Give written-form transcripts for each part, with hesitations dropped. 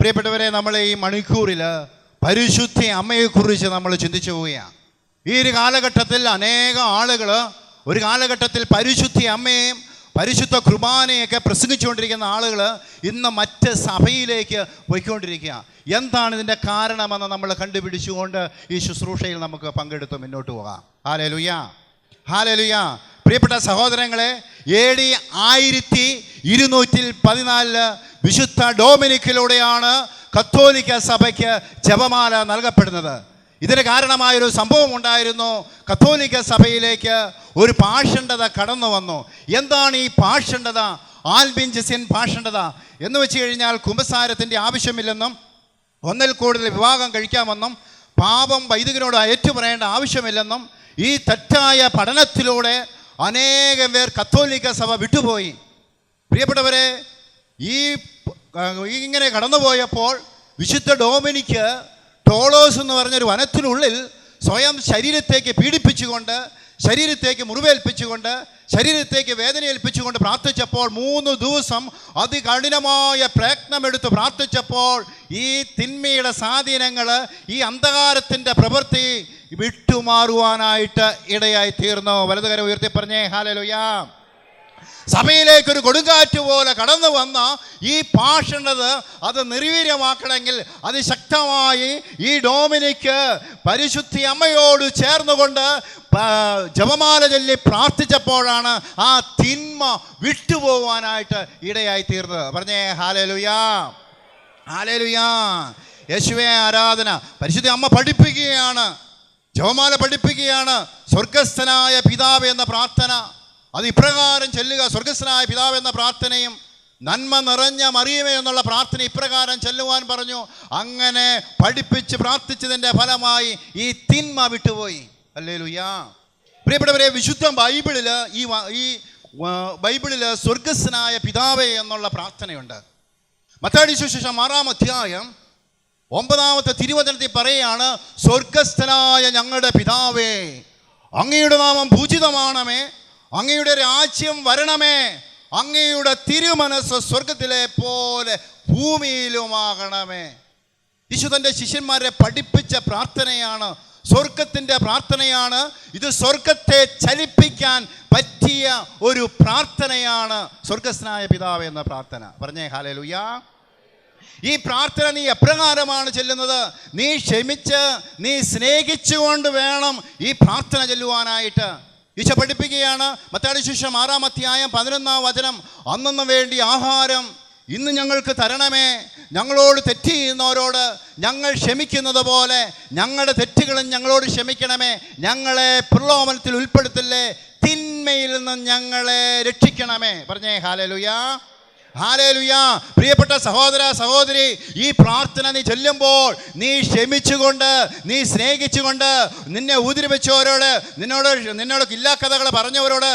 പ്രിയപ്പെട്ടവരെ, നമ്മൾ ഈ മണിക്കൂറിൽ പരിശുദ്ധ അമ്മയെക്കുറിച്ച് നമ്മൾ ചിന്തിച്ചു പോവുകയാണ്. ഈ ഒരു കാലഘട്ടത്തിൽ അനേകം ആളുകൾ ഒരു കാലഘട്ടത്തിൽ പരിശുദ്ധ അമ്മയും പരിശുദ്ധ കുർബാനയൊക്കെ പ്രസംഗിച്ചുകൊണ്ടിരിക്കുന്ന ആളുകൾ ഇന്ന് മറ്റ് സഭയിലേക്ക് പോയിക്കൊണ്ടിരിക്കുക. എന്താണ് ഇതിൻ്റെ കാരണമെന്ന് നമ്മൾ കണ്ടുപിടിച്ചുകൊണ്ട് ഈ ശുശ്രൂഷയിൽ നമുക്ക് പങ്കെടുത്ത് മുന്നോട്ട് പോകാം. Hallelujah, hallelujah. പ്രിയപ്പെട്ട സഹോദരങ്ങളെ, AD 1214 വിശുദ്ധ ഡൊമിനിക്കിലൂടെയാണ് കത്തോലിക്ക സഭയ്ക്ക് ജപമാല നൽകപ്പെടുന്നത്. ഇതിന് കാരണമായൊരു സംഭവം ഉണ്ടായിരുന്നു. കത്തോലിക്ക സഭയിലേക്ക് ഒരു പാഷണ്ഡത കടന്നു വന്നു. എന്താണ് ഈ പാഷണ്ഡത? ആൽബിഞ്ചസിൻ പാഷണ്ഡത എന്ന് വെച്ച് കഴിഞ്ഞാൽ കുമ്പസാരത്തിൻ്റെ ആവശ്യമില്ലെന്നും ഒന്നിൽ കൂടുതൽ വിവാഹം കഴിക്കാമെന്നും പാപം വൈദികനോട് ഏറ്റുപറയേണ്ട ആവശ്യമില്ലെന്നും ഈ തെറ്റായ പഠനത്തിലൂടെ അനേകം പേർ കത്തോലിക്ക സഭ വിട്ടുപോയി. പ്രിയപ്പെട്ടവരെ, ഇങ്ങനെ കടന്നുപോയപ്പോൾ വിശുദ്ധ ഡൊമിനിക്ക് ടോളോസ് എന്ന് പറഞ്ഞൊരു വനത്തിനുള്ളിൽ സ്വയം ശരീരത്തേക്ക് പീഡിപ്പിച്ചുകൊണ്ട്, ശരീരത്തേക്ക് മുറിവേൽപ്പിച്ചുകൊണ്ട്, ശരീരത്തേക്ക് വേദനയേൽപ്പിച്ചുകൊണ്ട് പ്രാർത്ഥിച്ചപ്പോൾ 3 ദിവസം അതികഠിനമായ പ്രയത്നമെടുത്ത് പ്രാർത്ഥിച്ചപ്പോൾ ഈ തിന്മയുടെ സ്വാധീനങ്ങൾ, ഈ അന്ധകാരത്തിൻ്റെ പ്രവൃത്തി വിട്ടുമാറുവാനായിട്ട് ഇടയായി തീർന്നു. വലതുകരം ഉയർത്തി പറഞ്ഞേ ഹല്ലേലൂയ. സഭയിലേക്കൊരു കൊടുങ്കാറ്റ് പോലെ കടന്നു വന്ന ഈ പാഷണ്ഡത അത് നിർവീര്യമാക്കണമെങ്കിൽ അതിശക്തമായി ഈ ഡൊമിനിക്ക് പരിശുദ്ധ അമ്മയോട് ചേർന്നുകൊണ്ട് ജപമാല ചൊല്ലി പ്രാർത്ഥിച്ചപ്പോഴാണ് ആ തിന്മ വിട്ടുപോകാനായിട്ട് ഇടയായി തീർന്നത്. പറഞ്ഞേ ഹല്ലേലൂയ, ഹല്ലേലൂയ. യേശുവേ ആരാധന. പരിശുദ്ധ അമ്മ പഠിപ്പിക്കുകയാണ്, ജപമാല പഠിപ്പിക്കുകയാണ്. സ്വർഗസ്ഥനായ പിതാവേ എന്ന പ്രാർത്ഥന അത് ഇപ്രകാരം ചൊല്ലുക. സ്വർഗസ്ഥനായ പിതാവ് എന്ന പ്രാർത്ഥനയും നന്മ നിറഞ്ഞ മറിയമേ എന്നുള്ള പ്രാർത്ഥന ഇപ്രകാരം ചൊല്ലുവാൻ പറഞ്ഞു. അങ്ങനെ പഠിപ്പിച്ച് പ്രാർത്ഥിച്ചതിൻ്റെ ഫലമായി ഈ തിന്മ വിട്ടുപോയി. ഹല്ലേലൂയ. പ്രിയപ്പെട്ടവരെ, വിശുദ്ധ ബൈബിളിൽ ഈ ബൈബിളിൽ സ്വർഗസ്ഥനായ പിതാവേ എന്നുള്ള പ്രാർത്ഥനയുണ്ട്. മത്തായി സുവിശേഷം 6-ാം അധ്യായം 9-ാമത്തെ തിരുവചനത്തിൽ പറയുകയാണ്, സ്വർഗസ്ഥനായ ഞങ്ങളുടെ പിതാവേ, അങ്ങയുടെ നാമം പൂജിതമാണമേ, അങ്ങയുടെ രാജ്യം വരണമേ, അങ്ങയുടെ തിരുമനസ് സ്വർഗത്തിലെ പോലെ ഭൂമിയിലുമാകണമേ. യേശു തൻ്റെ ശിഷ്യന്മാരെ പഠിപ്പിച്ച പ്രാർത്ഥനയാണ്, സ്വർഗത്തിൻ്റെ പ്രാർത്ഥനയാണ് ഇത്. സ്വർഗത്തെ ചലിപ്പിക്കാൻ പറ്റിയ ഒരു പ്രാർത്ഥനയാണ് സ്വർഗസ്ഥനായ പിതാവ് എന്ന പ്രാർത്ഥന. പറഞ്ഞേ ഹല്ലേലൂയ. ഈ പ്രാർത്ഥന നീ എപ്രകാരമാണ് ചെല്ലുന്നത്? നീ ക്ഷമിച്ച്, നീ സ്നേഹിച്ചുകൊണ്ട് വേണം ഈ പ്രാർത്ഥന ചെല്ലുവാനായിട്ട്. ഈശോ പഠിപ്പിക്കുകയാണ്. മത്തായി സുവിശേഷം 6-ാം അധ്യായം 11-ാം വചനം, അന്നന്ന് വേണ്ടി ആഹാരം ഇന്ന് ഞങ്ങൾക്ക് തരണമേ, ഞങ്ങളോട് തെറ്റ് ചെയ്യുന്നവരോട് ഞങ്ങൾ ക്ഷമിക്കുന്നത് പോലെ ഞങ്ങളുടെ തെറ്റുകളും ഞങ്ങളോട് ക്ഷമിക്കണമേ, ഞങ്ങളെ പ്രലോഭനത്തിൽ ഉൾപ്പെടുത്തില്ലേ, തിന്മയിൽ നിന്ന് ഞങ്ങളെ രക്ഷിക്കണമേ. പറഞ്ഞേ ഹല്ലേലൂയ, ഹല്ലേലൂയ. പ്രിയപ്പെട്ട സഹോദര സഹോദരി, ഈ പ്രാർത്ഥന നീ ചൊല്ലുമ്പോൾ നീ ക്ഷമിച്ചുകൊണ്ട്, നീ സ്നേഹിച്ചുകൊണ്ട്, നിന്നെ ഉപദ്രവിച്ചവരോട്, നിന്നോട് ഇല്ലാക്കഥകൾ പറഞ്ഞവരോട്,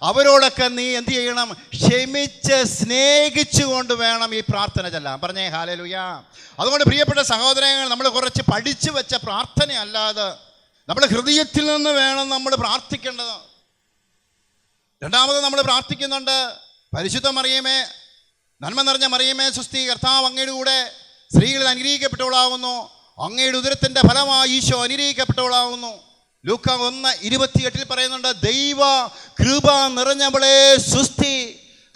അവരോടൊക്കെ നീ എന്ത് ചെയ്യണം? ക്ഷമിച്ച് സ്നേഹിച്ചുകൊണ്ട് വേണം ഈ പ്രാർത്ഥന ചൊല്ലാൻ. പറഞ്ഞേ ഹല്ലേലൂയ. അതുകൊണ്ട് പ്രിയപ്പെട്ട സഹോദരങ്ങൾ, നമ്മൾ കുറച്ച് പഠിച്ചു വെച്ച പ്രാർത്ഥനയല്ലാതെ നമ്മുടെ ഹൃദയത്തിൽ നിന്ന് വേണം നമ്മൾ പ്രാർത്ഥിക്കേണ്ടത്. രണ്ടാമത് നമ്മൾ പ്രാർത്ഥിക്കുന്നുണ്ട്, പരിശുദ്ധ മറിയമേ, നന്മ നിറഞ്ഞ മറിയമേ സുസ്തി, കർത്താവ് അങ്ങയുടെ കൂടെ സ്ത്രീകളിൽ അനുഗ്രഹിക്കപ്പെട്ടവളാകുന്നു, അങ്ങയുടെ ഉദരത്തിൻ്റെ ഫലമായി ഈശോ അനുഗ്രഹിക്കപ്പെട്ടവളാകുന്നു. ലൂക്ക 1:28 പറയുന്നുണ്ട്, ദൈവ കൃപ നിറഞ്ഞവളെ സുസ്തി,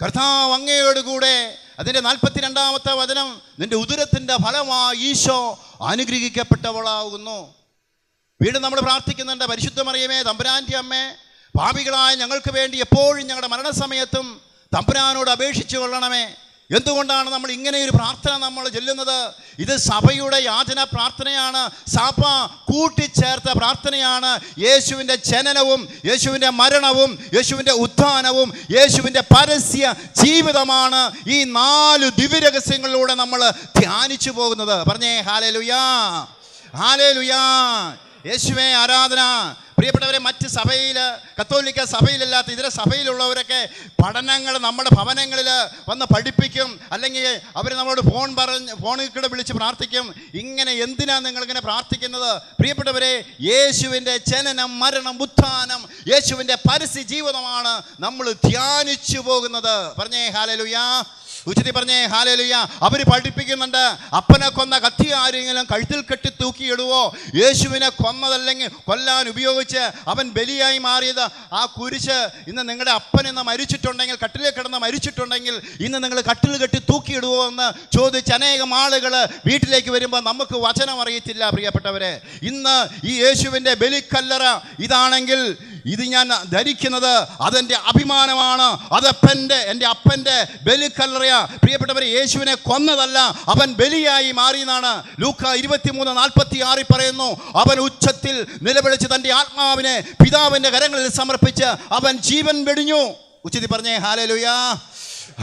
കർത്താവ് അങ്ങയോട് കൂടെ. അതിൻ്റെ 42-ാമത്തെ വചനം, നിന്റെ ഉദരത്തിൻ്റെ ഫലമായി ഈശോ അനുഗ്രഹിക്കപ്പെട്ടവളാകുന്നു. വീണ്ടും നമ്മൾ പ്രാർത്ഥിക്കുന്നുണ്ട്, പരിശുദ്ധ മറിയമേ, തമ്പുരാൻ്റെ അമ്മേ, പാപികളായ ഞങ്ങൾക്ക് വേണ്ടി എപ്പോഴും ഞങ്ങളുടെ മരണസമയത്തും തമ്പുരാനോട് അപേക്ഷിച്ചു കൊള്ളണമേ. എന്തുകൊണ്ടാണ് നമ്മൾ ഇങ്ങനെ ഒരു പ്രാർത്ഥന നമ്മൾ ചൊല്ലുന്നത്? ഇത് സഭയുടെ യാചന പ്രാർത്ഥനയാണ്, സഭ കൂട്ടിച്ചേർത്ത പ്രാർത്ഥനയാണ്. യേശുവിൻ്റെ ജനനവും, യേശുവിൻ്റെ മരണവും, യേശുവിൻ്റെ ഉത്ഥാനവും, യേശുവിൻ്റെ പരസ്യ ജീവിതമാണ് ഈ 4 ദിവ്യരഹസ്യങ്ങളിലൂടെ നമ്മൾ ധ്യാനിച്ചു പോകുന്നത്. പറഞ്ഞേ ഹല്ലേലൂയ, ഹല്ലേലൂയ. യേശുവേ ആരാധന. പ്രിയപ്പെട്ടവരെ, മറ്റ് സഭയിൽ, കത്തോലിക്ക സഭയിലല്ലാത്ത ഇതര സഭയിലുള്ളവരൊക്കെ പഠനങ്ങൾ നമ്മുടെ ഭവനങ്ങളിൽ വന്ന് പഠിപ്പിക്കും, അല്ലെങ്കിൽ അവർ നമ്മളോട് ഫോണിൽ കൂടെ വിളിച്ച് പ്രാർത്ഥിക്കും. ഇങ്ങനെ എന്തിനാണ് നിങ്ങളിങ്ങനെ പ്രാർത്ഥിക്കുന്നത്? പ്രിയപ്പെട്ടവരെ, യേശുവിൻ്റെ ജനനം, മരണം, ഉത്ഥാനം, യേശുവിൻ്റെ പരസ്യ ജീവിതമാണ് നമ്മൾ ധ്യാനിച്ചു പോകുന്നത്. പറഞ്ഞേ ഹല്ലേലൂയ. ഉച്ചത്തി പറഞ്ഞേ ഹല്ലേലൂയ. അവർ പഠിപ്പിക്കുന്നുണ്ട്, അപ്പനെ കൊന്ന കത്തി ആരെങ്കിലും കഴുത്തിൽ കെട്ടി തൂക്കിയിടുവോ? യേശുവിനെ കൊന്നതല്ലെങ്കിൽ കൊല്ലാൻ ഉപയോഗിച്ച് അവൻ ബലിയായി മാറിയത് ആ കുരിശ്. ഇന്ന് നിങ്ങളുടെ അപ്പൻ ഇന്ന് മരിച്ചിട്ടുണ്ടെങ്കിൽ, കട്ടിലിൽ കിടന്ന് മരിച്ചിട്ടുണ്ടെങ്കിൽ, ഇന്ന് നിങ്ങൾ കട്ടിൽ കെട്ടി തൂക്കിയിടുവോ എന്ന് ചോദിച്ച് അനേകം ആളുകൾ വീട്ടിലേക്ക് വരുമ്പോൾ നമുക്ക് വചനം അറിയത്തില്ല പ്രിയപ്പെട്ടവരെ. ഇന്ന് ഈ യേശുവിൻ്റെ ബലിക്കല്ലറ ഇതാണെങ്കിൽ, ഇത് ഞാൻ ധരിക്കുന്നത് അതെൻ്റെ അഭിമാനമാണ്. എൻ്റെ അപ്പൻ്റെ ബലിക്കല്ലറയാ പ്രിയപ്പെട്ടവരെ. യേശുവിനെ കൊന്നതല്ല, അവൻ ബലിയായി മാറിയെന്നാണ് ലൂക്ക 23:46 പറയുന്നു. അവൻ ഉച്ചത്തിൽ നിലവിളിച്ച് തൻ്റെ ആത്മാവിനെ പിതാവിൻ്റെ കരങ്ങളിൽ സമർപ്പിച്ച് അവൻ ജീവൻ വെടിഞ്ഞു. ഉച്ചത്തിൽ പറഞ്ഞേ ഹല്ലേലൂയ,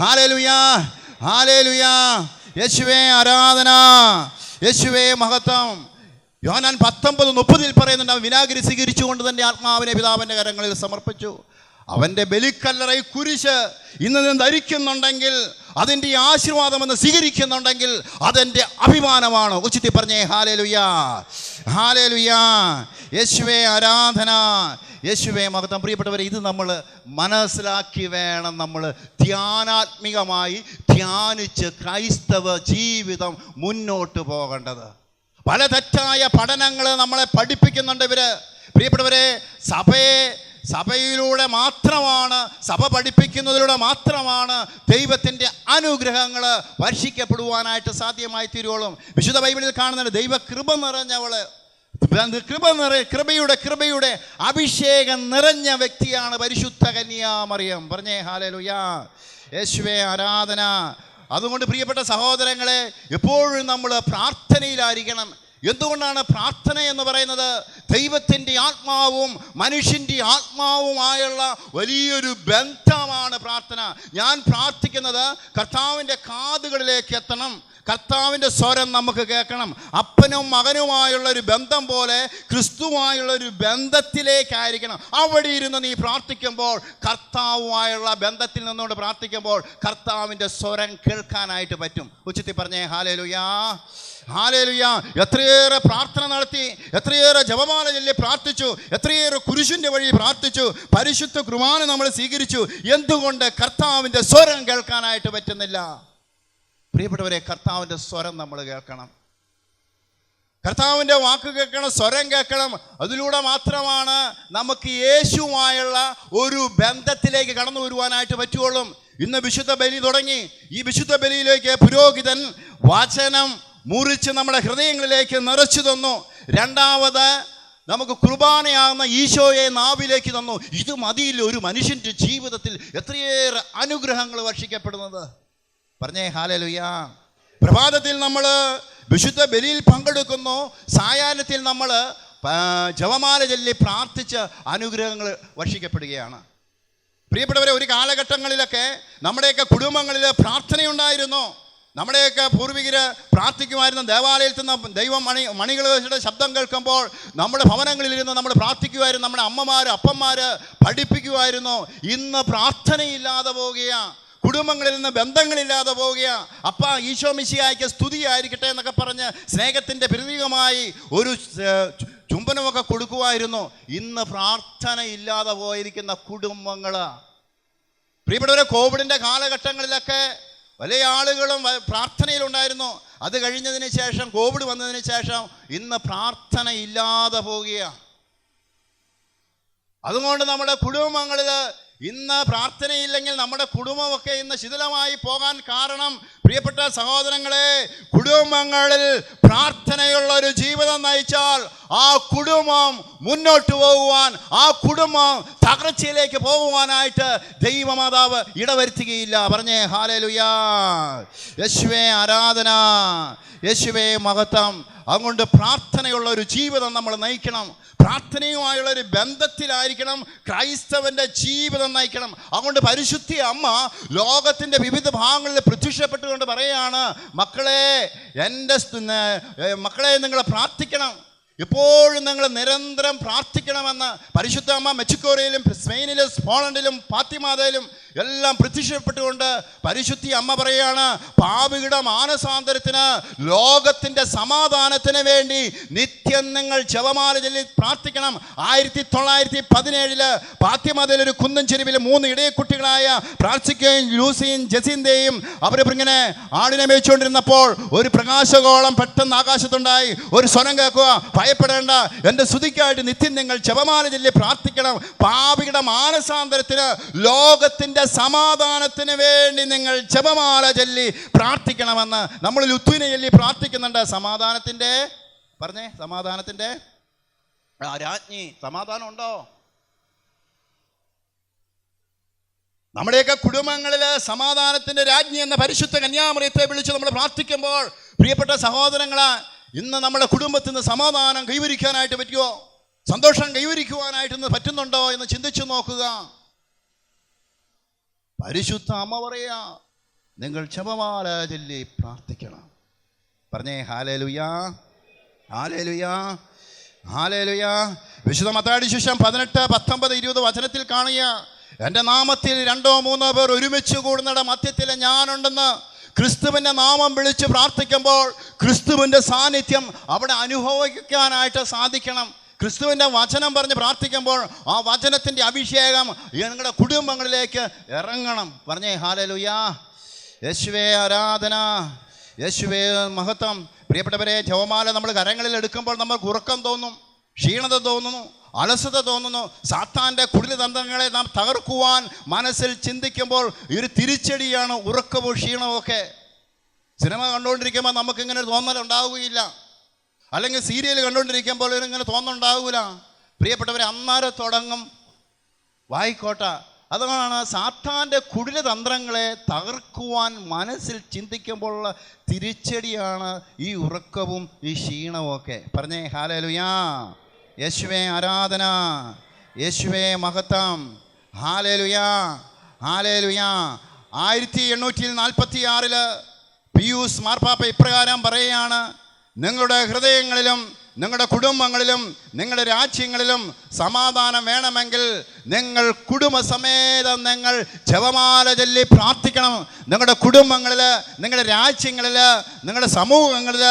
ഹല്ലേലൂയ, ഹല്ലേലൂയ. യേശുവേ ആരാധന, യേശുവേ മഹത്വം. യോഹന്നാൻ 19:30 പറയുന്നുണ്ട്, അവൻ വിനാഗിരി സ്വീകരിച്ചുകൊണ്ട് തൻ്റെ ആത്മാവിനെ പിതാവിൻ്റെ കരങ്ങളിൽ സമർപ്പിച്ചു. അവൻ്റെ ബലിക്കല്ലറ കുരിശ് ഇന്ന് നിന്ന് ധരിക്കുന്നുണ്ടെങ്കിൽ, അതിൻ്റെ ആശീർവാദമെന്ന് സ്വീകരിക്കുന്നുണ്ടെങ്കിൽ അതെൻ്റെ അഭിമാനമാണ്. ഉച്ചത്തി പറഞ്ഞേ ഹല്ലേലൂയ, ഹല്ലേലൂയ. യേശുവേ ആരാധന, യേശുവേ മഹത്വം. പ്രിയപ്പെട്ടവരെ, ഇത് നമ്മൾ മനസ്സിലാക്കി വേണം നമ്മൾ ധ്യാനാത്മികമായി ധ്യാനിച്ച് ക്രൈസ്തവ ജീവിതം മുന്നോട്ട് പോകേണ്ടത്. പല തെറ്റായ പഠനങ്ങൾ നമ്മളെ പഠിപ്പിക്കുന്നുണ്ട് ഇവര്. പ്രിയപ്പെട്ടവരെ, സഭയിലൂടെ മാത്രമാണ്, സഭ പഠിപ്പിക്കുന്നതിലൂടെ മാത്രമാണ് ദൈവത്തിൻ്റെ അനുഗ്രഹങ്ങൾ വർഷിക്കപ്പെടുവാനായിട്ട് സാധ്യമായി തീരുവോളും. വിശുദ്ധ ബൈബിളിൽ കാണുന്നുണ്ട്, ദൈവകൃപ നിറഞ്ഞവള്, കൃപയുടെ അഭിഷേകം നിറഞ്ഞ വ്യക്തിയാണ് പരിശുദ്ധ കന്യാമറിയം. പറഞ്ഞേ ഹല്ലേലൂയ, യേശുവേ ആരാധന. അതുകൊണ്ട് പ്രിയപ്പെട്ട സഹോദരങ്ങളെ, എപ്പോഴും നമ്മൾ പ്രാർത്ഥനയിലായിരിക്കണം. എന്തുകൊണ്ടാണ് പ്രാർത്ഥന എന്ന് പറയുന്നത്? ദൈവത്തിൻ്റെ ആത്മാവും മനുഷ്യൻ്റെ ആത്മാവുമായുള്ള വലിയൊരു ബന്ധമാണ് പ്രാർത്ഥന. ഞാൻ പ്രാർത്ഥിക്കുന്നത് കർത്താവിൻ്റെ കാതുകളിലേക്ക് എത്തണം, കർത്താവിൻ്റെ സ്വരം നമുക്ക് കേൾക്കണം. അപ്പനും മകനുമായുള്ളൊരു ബന്ധം പോലെ ക്രിസ്തുവായുള്ളൊരു ബന്ധത്തിലേക്കായിരിക്കണം. അവിടെ ഇരുന്ന് നീ പ്രാർത്ഥിക്കുമ്പോൾ, കർത്താവുമായുള്ള ബന്ധത്തിൽ നിന്നുകൊണ്ട് പ്രാർത്ഥിക്കുമ്പോൾ കർത്താവിൻ്റെ സ്വരം കേൾക്കാനായിട്ട് പറ്റും. ഉച്ചത്തിൽ പറഞ്ഞേ ഹല്ലേലൂയ, ഹല്ലേലൂയ. എത്രയേറെ പ്രാർത്ഥന നടത്തി, എത്രയേറെ ജപമാല ചൊല്ലി പ്രാർത്ഥിച്ചു, എത്രയേറെ കുരിശിൻ്റെ വഴി പ്രാർത്ഥിച്ചു, പരിശുദ്ധ കുർബാന നമ്മൾ സ്വീകരിച്ചു. എന്തുകൊണ്ട് കർത്താവിൻ്റെ സ്വരം കേൾക്കാനായിട്ട് പറ്റുന്നില്ല? പ്രിയപ്പെട്ടവരെ, കർത്താവിൻ്റെ സ്വരം നമ്മൾ കേൾക്കണം, കർത്താവിൻ്റെ വാക്ക് കേൾക്കണം, സ്വരം കേൾക്കണം. അതിലൂടെ മാത്രമാണ് നമുക്ക് യേശുവുമായുള്ള ഒരു ബന്ധത്തിലേക്ക് കടന്നു വരുവാനായിട്ട് പറ്റുള്ളൂ. ഇന്ന് വിശുദ്ധ ബലി തുടങ്ങി. ഈ വിശുദ്ധ ബലിയിലേക്ക് പുരോഹിതൻ വചനം മുറിച്ച് നമ്മുടെ ഹൃദയങ്ങളിലേക്ക് നിറച്ചു തന്നു. രണ്ടാമത് നമുക്ക് കുർബാനയാകുന്ന ഈശോയെ നാവിലേക്ക് തന്നു. ഇത് മതിയില്ല ഒരു മനുഷ്യൻ്റെ ജീവിതത്തിൽ എത്രയേറെ അനുഗ്രഹങ്ങൾ വർഷിക്കപ്പെടുന്നത്. പറഞ്ഞേ ഹല്ലേലൂയ. പ്രഭാതത്തിൽ നമ്മൾ വിശുദ്ധ ബലിയിൽ പങ്കെടുക്കുന്നു, സായാഹ്നത്തിൽ നമ്മൾ ജപമാല ചൊല്ലി പ്രാർത്ഥിച്ച് അനുഗ്രഹങ്ങൾ വർഷിക്കപ്പെടുകയാണ്. പ്രിയപ്പെട്ടവരെ, ഒരു കാലഘട്ടങ്ങളിലൊക്കെ നമ്മുടെയൊക്കെ കുടുംബങ്ങളിൽ പ്രാർത്ഥനയുണ്ടായിരുന്നു. നമ്മുടെയൊക്കെ പൂർവികർ പ്രാർത്ഥിക്കുമായിരുന്നു. ദേവാലയത്തിൽ നിന്ന് മണികളുടെ ശബ്ദം കേൾക്കുമ്പോൾ നമ്മുടെ ഭവനങ്ങളിലിരുന്ന് നമ്മൾ പ്രാർത്ഥിക്കുമായിരുന്നു. നമ്മുടെ അമ്മമാർ അപ്പന്മാർ പഠിപ്പിക്കുമായിരുന്നു. ഇന്ന് പ്രാർത്ഥനയില്ലാതെ പോവുകയാണ്, കുടുംബങ്ങളിൽ നിന്ന് ബന്ധങ്ങളില്ലാതെ പോവുകയാണ്. അപ്പ ഈശോ മിശിഹായ്ക്ക് സ്തുതിയായിരിക്കട്ടെ എന്നൊക്കെ പറഞ്ഞ് സ്നേഹത്തിൻ്റെ പ്രതീകമായി ഒരു ചുംബനമൊക്കെ കൊടുക്കുമായിരുന്നു. ഇന്ന് പ്രാർത്ഥന ഇല്ലാതെ പോയിരിക്കുന്ന കുടുംബങ്ങൾ. പ്രിയപ്പെട്ടവരെ, കോവിഡിൻ്റെ കാലഘട്ടങ്ങളിലൊക്കെ വലിയ ആളുകളും പ്രാർത്ഥനയിലുണ്ടായിരുന്നു. അത് കഴിഞ്ഞതിന് ശേഷം, കോവിഡ് വന്നതിന് ശേഷം ഇന്ന് പ്രാർത്ഥന ഇല്ലാതെ പോവുകയാണ്. അതുകൊണ്ട് നമ്മുടെ കുടുംബങ്ങളിൽ ഇന്ന് പ്രാർത്ഥനയില്ലെങ്കിൽ നമ്മുടെ കുടുംബമൊക്കെ ഇന്ന് ശിഥിലമായി പോകാൻ കാരണം, പ്രിയപ്പെട്ട സഹോദരങ്ങളെ, കുടുംബങ്ങളിൽ പ്രാർത്ഥനയുള്ള ഒരു ജീവിതം നയിച്ചാൽ ആ കുടുംബം മുന്നോട്ട് പോകുവാൻ, ആ കുടുംബം തകർച്ചയിലേക്ക് പോകുവാനായിട്ട് ദൈവമാതാവ് ഇടവരുത്തുകയില്ല. പറഞ്ഞേ ഹല്ലേലൂയ, യേശുവേ ആരാധന, യേശുവേ മഹത്വം. അതുകൊണ്ട് പ്രാർത്ഥനയുള്ള ഒരു ജീവിതം നമ്മൾ നയിക്കണം. പ്രാർത്ഥനയുമായുള്ളൊരു ബന്ധത്തിലായിരിക്കണം ക്രൈസ്തവൻ്റെ ജീവിതം നയിക്കണം. അതുകൊണ്ട് പരിശുദ്ധ അമ്മ ലോകത്തിൻ്റെ വിവിധ ഭാഗങ്ങളിൽ പ്രത്യക്ഷപ്പെട്ടുകൊണ്ട് പറയുകയാണ്, മക്കളെ, മക്കളെ നിങ്ങൾ പ്രാർത്ഥിക്കണം. എപ്പോഴും നിങ്ങൾ നിരന്തരം പ്രാർത്ഥിക്കണമെന്ന് പരിശുദ്ധ അമ്മ മെക്സിക്കോയിലും സ്പെയിനിലും പോളണ്ടിലും ഫാത്തിമാതയിലും എല്ലാം പ്രത്യക്ഷപ്പെട്ടുകൊണ്ട് പരിശുദ്ധി അമ്മ പറയാണ്, പാപികളുടെ മാനസാന്തരത്തിന്, ലോകത്തിൻ്റെ സമാധാനത്തിന് വേണ്ടി നിത്യം നിങ്ങൾ ജപമാല ചൊല്ലി പ്രാർത്ഥിക്കണം. 1917 ഫാത്തിമാതയിൽ ഒരു കുന്നൻ ചെരുവിൽ 3 ഇടയക്കുട്ടികളായ ഫ്രാൻസിക്കയും ലൂസിയും ജസീന്തയും അവരിങ്ങനെ ആടിനെ മേയിച്ചുകൊണ്ടിരുന്നപ്പോൾ ഒരു പ്രകാശഗോളം പെട്ടെന്ന് ആകാശത്തുണ്ടായി. ഒരു സ്വരം കേൾക്കുക, ഭയപ്പെടേണ്ട, എൻ്റെ സ്തുതിക്കായിട്ട് നിത്യം നിങ്ങൾ ജപമാല ചൊല്ലി പ്രാർത്ഥിക്കണം. പാപികളുടെ മാനസാന്തരത്തിന്, ലോകത്തിൻ്റെ സമാധാനത്തിന് വേണ്ടി നിങ്ങൾ ജപമാല ചൊല്ലി പ്രാർത്ഥിക്കണമെന്ന് നമ്മൾ ലുത്തുവിനെ ചൊല്ലി പ്രാർത്ഥിക്കുന്നുണ്ട്. സമാധാനത്തിൻ്റെ പറഞ്ഞേ, സമാധാനത്തിൻ്റെ രാജ്ഞി. സമാധാനം ഉണ്ടോ? നമ്മുടെയൊക്കെ കുടുംബങ്ങളിൽ സമാധാനത്തിൻ്റെ രാജ്ഞി എന്ന പരിശുദ്ധ കന്യാമറിയത്തെ വിളിച്ച് നമ്മൾ പ്രാർത്ഥിക്കുമ്പോൾ, പ്രിയപ്പെട്ട സഹോദരങ്ങളെ, ഇന്ന് നമ്മുടെ കുടുംബത്തിൽ നിന്ന് സമാധാനം കൈവരിക്കാനായിട്ട് പറ്റുമോ? സന്തോഷം കൈവരിക്കുവാനായിട്ട് ഇന്ന് പറ്റുന്നുണ്ടോ എന്ന് ചിന്തിച്ചു നോക്കുക. പരിശുദ്ധ അമ്മ പറയാ, നിങ്ങൾ ജപമാല ചൊല്ലി പ്രാർത്ഥിക്കണം. പറഞ്ഞേ ഹല്ലേലൂയാ, ഹല്ലേലൂയാ, ഹല്ലേലൂയാ. വിശുദ്ധ മത്തായിയുടെ സുവിശേഷം 18, 19, 20 വചനത്തിൽ കാണുക, എൻ്റെ നാമത്തിൽ 2 or 3 പേർ ഒരുമിച്ച് കൂടുന്നിട മധ്യത്തിൽ ഞാനുണ്ടെന്ന് ക്രിസ്തുവിൻ്റെ നാമം വിളിച്ച് പ്രാർത്ഥിക്കുമ്പോൾ ക്രിസ്തുവിൻ്റെ സാന്നിധ്യം അവിടെ അനുഭവിക്കാനായിട്ട് സാധിക്കണം. ക്രിസ്തുവിൻ്റെ വചനം പറഞ്ഞ് പ്രാർത്ഥിക്കുമ്പോൾ ആ വചനത്തിൻ്റെ അഭിഷേകം നിങ്ങളുടെ കുടുംബങ്ങളിലേക്ക് ഇറങ്ങണം. പറഞ്ഞേ ഹല്ലേലൂയാ, യേശുവേ ആരാധന, യേശുവേ മഹത്വം. പ്രിയപ്പെട്ടവരെ, ജപമാല നമ്മൾ കരങ്ങളിൽ എടുക്കുമ്പോൾ നമുക്ക് ഉറക്കം തോന്നും, ക്ഷീണത തോന്നുന്നു, അലസത തോന്നുന്നു. സാത്താൻ്റെ കുടിലതന്ത്രങ്ങളെ നാം തകർക്കുവാൻ മനസ്സിൽ ചിന്തിക്കുമ്പോൾ ഈ ഒരു തിരിച്ചടിയാണ് ഉറക്കവും ക്ഷീണവും ഒക്കെ. സിനിമ കണ്ടുകൊണ്ടിരിക്കുമ്പോൾ നമുക്കിങ്ങനെ തോന്നലുണ്ടാവുകയില്ല, അല്ലെങ്കിൽ സീരിയൽ കണ്ടുകൊണ്ടിരിക്കുമ്പോൾ ഇങ്ങനെ തോന്നുന്നുണ്ടാവില്ല. പ്രിയപ്പെട്ടവരെ, അന്നേരം തുടങ്ങും വായിക്കോട്ട. അതാണ് സാത്താൻ്റെ കുടിലതന്ത്രങ്ങളെ തകർക്കുവാൻ മനസ്സിൽ ചിന്തിക്കുമ്പോഴുള്ള തിരിച്ചടിയാണ് ഈ ഉറക്കവും ഈ ക്ഷീണവും ഒക്കെ. പറഞ്ഞേ ഹല്ലേലൂയാ, യേശുവേ ആരാധന, യേശുവേ മഹത്വം, ഹല്ലേലൂയാ, ഹല്ലേലൂയാ. 1846 പിയൂസ് മാർപ്പാപ്പ ഇപ്രകാരം പറയുകയാണ്, നിങ്ങളുടെ ഹൃദയങ്ങളിലും നിങ്ങളുടെ കുടുംബങ്ങളിലും നിങ്ങളുടെ രാജ്യങ്ങളിലും സമാധാനം വേണമെങ്കിൽ നിങ്ങൾ കുടുംബസമേതം നിങ്ങൾ ജപമാല ചൊല്ലി പ്രാർത്ഥിക്കണം. നിങ്ങളുടെ കുടുംബങ്ങളിൽ, നിങ്ങളുടെ രാജ്യങ്ങളിൽ, നിങ്ങളുടെ സമൂഹങ്ങളിൽ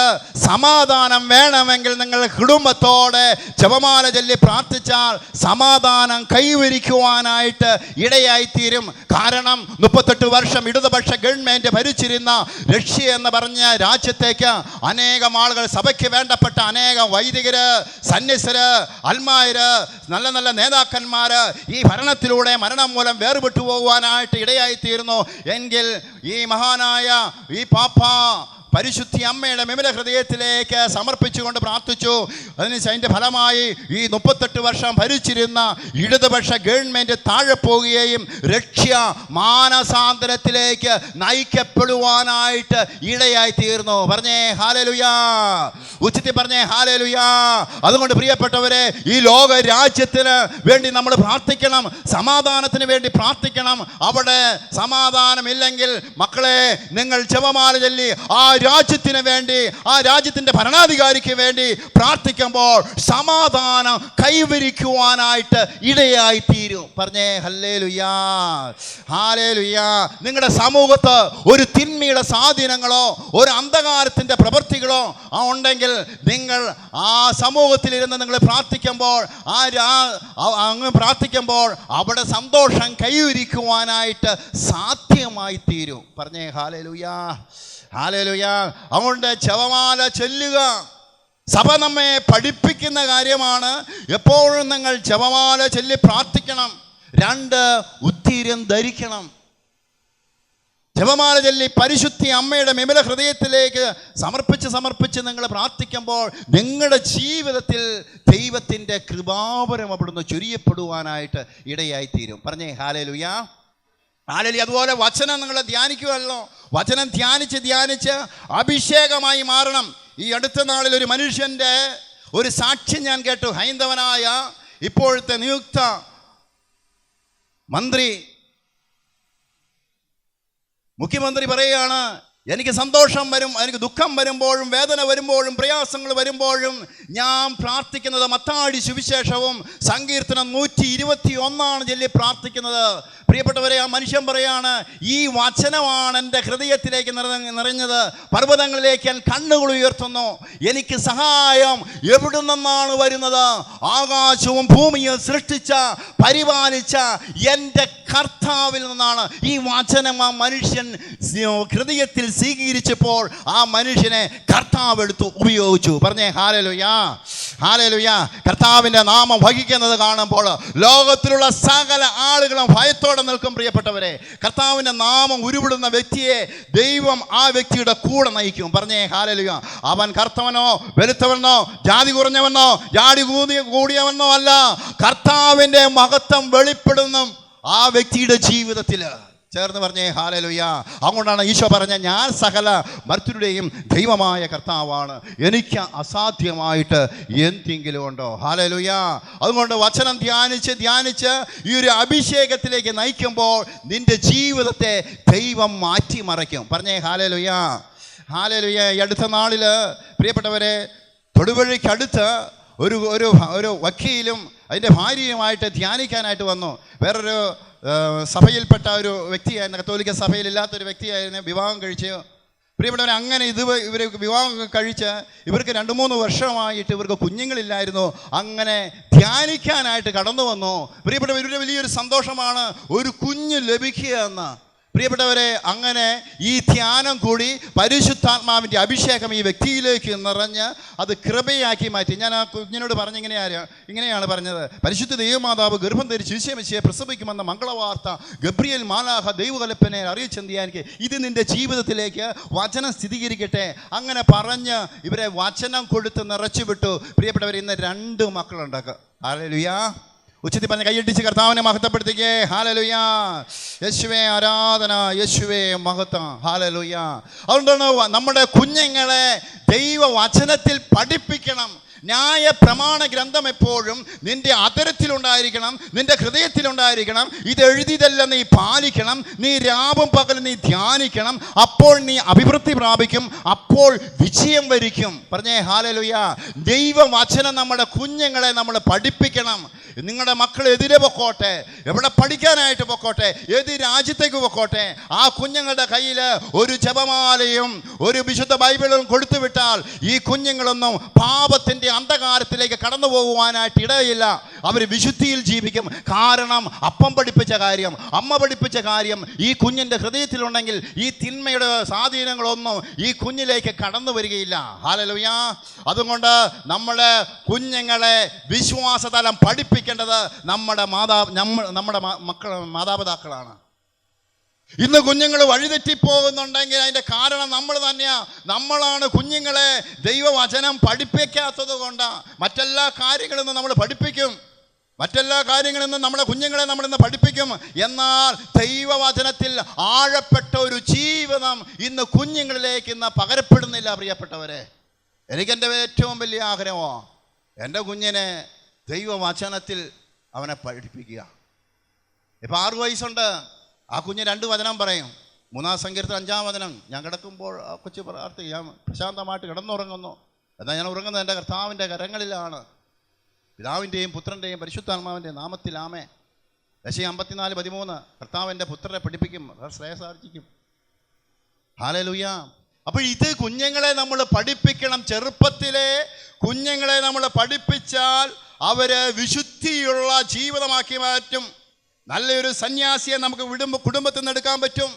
സമാധാനം വേണമെങ്കിൽ നിങ്ങൾ കുടുംബത്തോടെ ജപമാല ചൊല്ലി പ്രാർത്ഥിച്ചാൽ സമാധാനം കൈവരിക്കുവാനായിട്ട് ഇടയായിത്തീരും. കാരണം 38 വർഷം ഇടതുപക്ഷ ഗവൺമെൻറ് ഭരിച്ചിരുന്ന റഷ്യ എന്ന് പറഞ്ഞ രാജ്യത്തേക്ക് അനേകം ആളുകൾ, സഭയ്ക്ക് വേണ്ടപ്പെട്ട അനേകം വൈദികര്, സന്യസ്തര്, അൽമായര്, നല്ല നല്ല നേതാക്കന്മാര് ഈ ഭരണത്തിലൂടെ മരണം മൂലം വേർപെട്ടു പോകുവാനായിട്ട് ഇടയായിത്തീരുന്നു. എങ്കിൽ ഈ മഹാനായ ഈ പാപ്പ പരിശുദ്ധി അമ്മയുടെ വിമല ഹൃദയത്തിലേക്ക് സമർപ്പിച്ചുകൊണ്ട് പ്രാർത്ഥിച്ചു. അതിൻ്റെ ഫലമായി ഈ 38 വർഷം ഭരിച്ചിരുന്ന ഇടതുപക്ഷ ഗവൺമെൻറ് താഴെ പോവുകയും റഷ്യ മാനസാന്തരത്തിലേക്ക് നയിക്കപ്പെടുവാനായിട്ട് ഇടയായിത്തീർന്നു. പറഞ്ഞേ ഹല്ലേലൂയാ, ഉച്ചത്തിൽ പറഞ്ഞേ ഹല്ലേലൂയാ. അതുകൊണ്ട് പ്രിയപ്പെട്ടവരെ, ഈ ലോക രാജ്യത്തിന് വേണ്ടി നമ്മൾ പ്രാർത്ഥിക്കണം, സമാധാനത്തിന് വേണ്ടി പ്രാർത്ഥിക്കണം. അവിടെ സമാധാനമില്ലെങ്കിൽ മക്കളെ, നിങ്ങൾ ജപമാല ചൊല്ലി ആ രാജ്യത്തിന് വേണ്ടി, ആ രാജ്യത്തിൻ്റെ ഭരണാധികാരിക്ക് വേണ്ടി പ്രാർത്ഥിക്കുമ്പോൾ സമാധാനം കൈവരിക്കുവാനായിട്ട് ഇടയായിത്തീരും. പറഞ്ഞേ ഹല്ലേലൂയാ, ഹല്ലേലൂയാ. നിങ്ങളുടെ സമൂഹത്ത് ഒരു തിന്മയുടെ സ്വാധീനങ്ങളോ ഒരു അന്ധകാരത്തിൻ്റെ പ്രവൃത്തികളോ ഉണ്ടെങ്കിൽ നിങ്ങൾ ആ സമൂഹത്തിലിരുന്ന് നിങ്ങൾ പ്രാർത്ഥിക്കുമ്പോൾ അങ്ങ് പ്രാർത്ഥിക്കുമ്പോൾ അവിടെ സന്തോഷം കൈവരിക്കുവാനായിട്ട് സാധ്യമായി തീരും. പറഞ്ഞേ ഹല്ലേലൂയാ, ഹല്ലേലൂയാ. അതുകൊണ്ട് ജപമാല ചൊല്ലുക സഭ നമ്മെ പഠിപ്പിക്കുന്ന കാര്യമാണ്. എപ്പോഴും നിങ്ങൾ ജപമാല ചൊല്ലി പ്രാർത്ഥിക്കണം. 2, ഉത്തീര്യം ധരിക്കണം. ജപമാല ചൊല്ലി പരിശുദ്ധി അമ്മയുടെ വിമല ഹൃദയത്തിലേക്ക് സമർപ്പിച്ച് നിങ്ങൾ പ്രാർത്ഥിക്കുമ്പോൾ നിങ്ങളുടെ ജീവിതത്തിൽ ദൈവത്തിൻ്റെ കൃപാവരം അവിടുന്ന് ചൊരിയപ്പെടുവാനായിട്ട് ഇടയായിത്തീരും. പറഞ്ഞേ ഹല്ലേലൂയാ, ഹല്ലേലൂയ. അതുപോലെ വചനം നിങ്ങൾ ധ്യാനിക്കുമല്ലോ, വചനം ധ്യാനിച്ച് അഭിഷേകമായി മാറണം. ഈ അടുത്ത നാളിൽ ഒരു മനുഷ്യൻ്റെ ഒരു സാക്ഷ്യം ഞാൻ കേട്ടു. ഹൈന്ദവനായ ഇപ്പോഴത്തെ നിയുക്ത മുഖ്യമന്ത്രി പറയുകയാണ്, എനിക്ക് സന്തോഷം വരും, എനിക്ക് ദുഃഖം വരുമ്പോഴും വേദന വരുമ്പോഴും പ്രയാസങ്ങൾ വരുമ്പോഴും ഞാൻ പ്രാർത്ഥിക്കുന്നത് മത്തായി സുവിശേഷവും സങ്കീർത്തനം 121 ചൊല്ലി പ്രാർത്ഥിക്കുന്നത്. പ്രിയപ്പെട്ടവരെ, ആ മനുഷ്യൻ പറയാണ്, ഈ വചനമാണ് എൻ്റെ ഹൃദയത്തിലേക്ക് നിറഞ്ഞത്. പർവ്വതങ്ങളിലേക്ക് ഞാൻ കണ്ണുകൾ ഉയർത്തുന്നു. എനിക്ക് സഹായം എവിടെ നിന്നാണ് വരുന്നത്? ആകാശവും ഭൂമിയും സൃഷ്ടിച്ച പരിപാലിച്ച എൻ്റെ കർത്താവിൽ നിന്നാണ്. ഈ വചനം ആ മനുഷ്യൻ ഹൃദയത്തിൽ സ്വീകരിച്ചപ്പോൾ ആ മനുഷ്യനെ കർത്താവ് എടുത്തു ഉപയോഗിച്ചു. പറഞ്ഞേ ഹല്ലേലൂയ, ഹല്ലേലൂയ. കർത്താവിൻ്റെ നാമം വഹിക്കുന്നത് കാണുമ്പോൾ ലോകത്തിലുള്ള സകല ആളുകളും ഭയത്തോടെ നിൽക്കും. പ്രിയപ്പെട്ടവരെ, കർത്താവിൻ്റെ നാമം ഉരുവിടുന്ന വ്യക്തിയെ ദൈവം ആ വ്യക്തിയുടെ കൂടെ നയിക്കും. പറഞ്ഞേ ഹല്ലേലൂയ. അവൻ കർത്തവനോ വെളുത്തവനോ ജാതി കുറഞ്ഞവനോ ജാതി കൂടിയവനോ അല്ല, കർത്താവിൻ്റെ മഹത്വം വെളിപ്പെടുന്ന ആ വ്യക്തിയുടെ ജീവിതത്തിൽ. ചേർന്ന് പറഞ്ഞേ ഹല്ലേലൂയ. അതുകൊണ്ടാണ് ഈശോ പറഞ്ഞ, ഞാൻ സകല മർത്യരുടെയും ദൈവമായ കർത്താവാണ്, എനിക്ക് അസാധ്യമായിട്ട് എന്തെങ്കിലും ഉണ്ടോ? ഹല്ലേലൂയ. അതുകൊണ്ട് വചനം ധ്യാനിച്ച് ഈ ഒരു അഭിഷേകത്തിലേക്ക് നയിക്കുമ്പോൾ നിന്റെ ജീവിതത്തെ ദൈവം മാറ്റിമറിക്കും. പറഞ്ഞേ ഹല്ലേലൂയ, ഹല്ലേലൂയ. ഈ അടുത്ത നാളിൽ പ്രിയപ്പെട്ടവരെ, തൊടുപുഴയ്ക്കടുത്ത് ഒരു വക്കീലും അതിൻ്റെ ഭാര്യയുമായിട്ട് ധ്യാനിക്കാനായിട്ട് വന്നു. വേറൊരു സഭയിൽപ്പെട്ട ഒരു വ്യക്തിയായിരുന്നു, കത്തോലിക്ക സഭയിലില്ലാത്തൊരു വ്യക്തിയായിരുന്നു. വിവാഹം കഴിച്ച് പ്രിയപ്പെട്ടവരെ, അങ്ങനെ ഇവർ വിവാഹം കഴിച്ച് ഇവർക്ക് 2-3 വർഷമായിട്ട് ഇവർക്ക് കുഞ്ഞുങ്ങളില്ലായിരുന്നു. അങ്ങനെ ധ്യാനിക്കാനായിട്ട് കടന്നു വന്നു. പ്രിയപ്പെട്ടവർ, ഇവരുടെ വലിയൊരു സന്തോഷമാണ് ഒരു കുഞ്ഞ് ലഭിക്കുക എന്ന്. പ്രിയപ്പെട്ടവരെ, അങ്ങനെ ഈ ധ്യാനം കൂടി പരിശുദ്ധാത്മാവിൻ്റെ അഭിഷേകം ഈ വ്യക്തിയിലേക്ക് നിറഞ്ഞ് അത് കൃപയാക്കി മാറ്റി. ഞാൻ ആ കുഞ്ഞിനോട് ഇങ്ങനെയാണ് പറഞ്ഞത്, പരിശുദ്ധ ദൈവമാതാവ് ഗർഭം ധരിച്ച് ഈശോമിശിയെ പ്രസവിക്കുമെന്ന മംഗളവാർത്ത ഗബ്രിയേൽ മാലാഖ ദൈവകൽപ്പനെ അറിയിച്ചെന്തിയാനിക്ക് ഇത് നിൻ്റെ ജീവിതത്തിലേക്ക് വചനം സ്ഥിരീകരിക്കട്ടെ. അങ്ങനെ പറഞ്ഞ് ഇവരെ വചനം കൊടുത്ത് നിറച്ചു വിട്ടു. പ്രിയപ്പെട്ടവർ, ഇന്ന് 2 മക്കളുണ്ടാക്കുക. ഹല്ലേലൂയ. ഉച്ചത്തിൽ പറഞ്ഞ് കൈയടിച്ച് കർത്താവിനെ മഹത്വപ്പെടുത്തിക്കേ. ഹല്ലേലൂയ. യേശുവേ ആരാധന, യേശുവേ മഹത്വം. ഹല്ലേലൂയ. അതുകൊണ്ടാണ് നമ്മുടെ കുഞ്ഞുങ്ങളെ ദൈവവചനത്തിൽ പഠിപ്പിക്കണം. ന്യായ പ്രമാണ ഗ്രന്ഥം എപ്പോഴും നിന്റെ അതരത്തിലുണ്ടായിരിക്കണം, നിന്റെ ഹൃദയത്തിലുണ്ടായിരിക്കണം. ഇത് എഴുതിയതല്ല, നീ പാലിക്കണം. നീ രാവും പകലും നീ ധ്യാനിക്കണം. അപ്പോൾ നീ അഭിവൃദ്ധി പ്രാപിക്കും, അപ്പോൾ വിജയം വരിക്കും. പറഞ്ഞേ ഹല്ലേലൂയ. ദൈവവചനം നമ്മുടെ കുഞ്ഞുങ്ങളെ നമ്മൾ പഠിപ്പിക്കണം. നിങ്ങളുടെ മക്കൾ എതിരെ പൊക്കോട്ടെ, എവിടെ പഠിക്കാനായിട്ട് പൊക്കോട്ടെ, ഏത് രാജ്യത്തേക്ക് പൊക്കോട്ടെ, ആ കുഞ്ഞുങ്ങളുടെ കയ്യിൽ ഒരു ജപമാലയും ഒരു വിശുദ്ധ ബൈബിളും കൊടുത്തു വിട്ടാൽ ഈ കുഞ്ഞുങ്ങളൊന്നും പാപത്തിൻ്റെ അന്ധകാരത്തിലേക്ക് കടന്നു പോകുവാനായിട്ട് ഇടയില്ല. അവർ വിശുദ്ധിയിൽ ജീവിക്കും. കാരണം അപ്പം പഠിപ്പിച്ച കാര്യം, അമ്മ പഠിപ്പിച്ച കാര്യം ഈ കുഞ്ഞിൻ്റെ ഹൃദയത്തിലുണ്ടെങ്കിൽ ഈ തിന്മയുടെ സ്വാധീനങ്ങളൊന്നും ഈ കുഞ്ഞിലേക്ക് കടന്നു വരികയില്ല. ഹല്ലേലൂയ. അതുകൊണ്ട് നമ്മുടെ കുഞ്ഞുങ്ങളെ വിശ്വാസതലം പഠിപ്പിക്കേണ്ടത് നമ്മുടെ മാതാപിതാക്കളാണ്. ഇന്ന് കുഞ്ഞുങ്ങൾ വഴിതെറ്റിപ്പോകുന്നുണ്ടെങ്കിൽ അതിൻ്റെ കാരണം നമ്മൾ തന്നെയാണ്. നമ്മളാണ് കുഞ്ഞുങ്ങളെ ദൈവവചനം പഠിപ്പിക്കാത്തത് കൊണ്ടാണ്. മറ്റെല്ലാ കാര്യങ്ങളിൽ നിന്നും നമ്മൾ പഠിപ്പിക്കും, മറ്റെല്ലാ കാര്യങ്ങളിൽ നിന്നും നമ്മുടെ കുഞ്ഞുങ്ങളെ നമ്മളിന്ന് പഠിപ്പിക്കും. എന്നാൽ ദൈവവചനത്തിൽ ആഴപ്പെട്ട ഒരു ജീവിതം ഇന്ന് കുഞ്ഞുങ്ങളിലേക്ക് ഇന്ന് പകരപ്പെടുന്നില്ല. പ്രിയപ്പെട്ടവരെ, എനിക്കെൻ്റെ ഏറ്റവും വലിയ ആഗ്രഹമാണ് എൻ്റെ കുഞ്ഞിനെ ദൈവവചനത്തിൽ അവനെ പഠിപ്പിക്കുക. ഇപ്പം 6 വയസ്സുണ്ട്, ആ കുഞ്ഞ് 2 വചനം പറയും. 3-ാം സങ്കീർത്തനം 5-ാം വചനം. ഞാൻ കിടക്കുമ്പോൾ ആ കൊച്ചു പ്രാർത്ഥിക്കും, ഞാൻ പ്രശാന്തമായിട്ട് കിടന്നുറങ്ങുന്നു. എന്നാൽ ഞാൻ ഉറങ്ങുന്നത് എൻ്റെ കർത്താവിൻ്റെ കരങ്ങളിലാണ്. പിതാവിൻ്റെയും പുത്രൻ്റെയും പരിശുദ്ധാത്മാവിൻ്റെയും നാമത്തിൽ ആമേൻ. യെശയ്യാ 54:13 കർത്താവിൻ്റെ പുത്രനെ പഠിപ്പിക്കും, ശ്രേയസാർജിക്കും. ഹല്ലേലൂയ. അപ്പോൾ ഇത് കുഞ്ഞുങ്ങളെ നമ്മൾ പഠിപ്പിക്കണം. ചെറുപ്പത്തിലെ കുഞ്ഞുങ്ങളെ നമ്മൾ പഠിപ്പിച്ചാൽ അവര് വിശുദ്ധിയുള്ള ജീവിതമാക്കി മാറ്റും. നല്ലൊരു സന്യാസിയെ നമുക്ക് കുടുംബത്തിൽ നിന്ന് എടുക്കാൻ പറ്റും.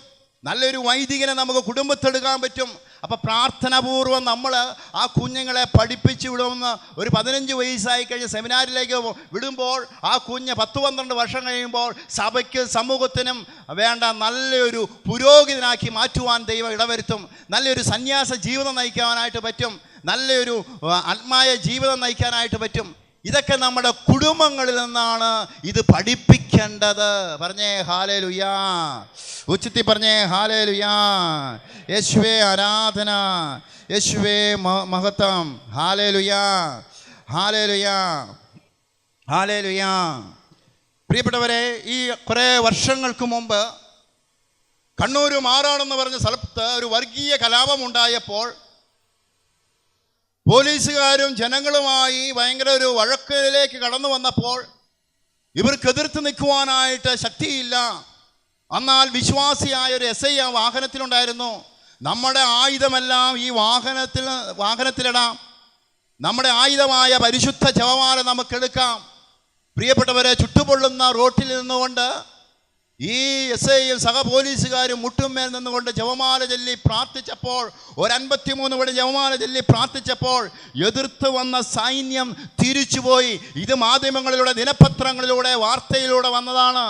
നല്ലൊരു വൈദികനെ നമുക്ക് കുടുംബത്തെടുക്കാൻ പറ്റും. അപ്പോൾ പ്രാർത്ഥനാപൂർവ്വം നമ്മൾ ആ കുഞ്ഞുങ്ങളെ പഠിപ്പിച്ച് വിടുമെന്ന്. ഒരു 15 വയസ്സായി കഴിഞ്ഞ് സെമിനാരിലേക്ക് വിടുമ്പോൾ ആ കുഞ്ഞ് 10-12 വർഷം കഴിയുമ്പോൾ സഭയ്ക്ക് സമൂഹത്തിനും വേണ്ട നല്ലൊരു പുരോഹിതനാക്കി മാറ്റുവാൻ ദൈവം ഇടവരുത്തും. നല്ലൊരു സന്യാസ ജീവിതം നയിക്കാനായിട്ട് പറ്റും. നല്ലൊരു ആത്മായ ജീവിതം നയിക്കാനായിട്ട് പറ്റും. ഇതൊക്കെ നമ്മുടെ കുടുംബങ്ങളിൽ നിന്നാണ് ഇത് പഠിപ്പിക്കേണ്ടത്. പറഞ്ഞേ ഹല്ലേലൂയ. ഉച്ചത്തിൽ പറഞ്ഞേ ഹല്ലേലൂയ. യേശുവേ ആരാധന, യേശുവേ മഹത്വം. Hallelujah, hallelujah, hallelujah. പ്രിയപ്പെട്ടവരെ, ഈ കുറേ വർഷങ്ങൾക്ക് മുമ്പ് കണ്ണൂർ മാറാടെന്ന് പറഞ്ഞ സ്ഥലത്ത് ഒരു വർഗീയ കലാപം ഉണ്ടായപ്പോൾ പോലീസുകാരും ജനങ്ങളുമായി ഭയങ്കര ഒരു വഴക്കിലേക്ക് കടന്നു വന്നപ്പോൾ ഇവർക്ക് എതിർത്ത് നിൽക്കുവാനായിട്ട് ശക്തിയില്ല. എന്നാൽ വിശ്വാസിയായ ഒരു SI ആ വാഹനത്തിലുണ്ടായിരുന്നു. നമ്മുടെ ആയുധമെല്ലാം ഈ വാഹനത്തിലിടാം, നമ്മുടെ ആയുധമായ പരിശുദ്ധ ജപമാല നമുക്കെടുക്കാം. പ്രിയപ്പെട്ടവരെ, ചുട്ടുപൊള്ളുന്ന റോട്ടിൽ നിന്നുകൊണ്ട് ഈ SIയും സഹ പോലീസുകാരും മുട്ടുമേൽ നിന്നുകൊണ്ട് ജപമാല ചൊല്ലി പ്രാർത്ഥിച്ചപ്പോൾ, ഒരു 53 പടി ജപമാല ചൊല്ലി പ്രാർത്ഥിച്ചപ്പോൾ എതിർത്ത് വന്ന സൈന്യം തിരിച്ചുപോയി. ഇത് മാധ്യമങ്ങളിലൂടെ, ദിനപത്രങ്ങളിലൂടെ, വാർത്തയിലൂടെ വന്നതാണ്.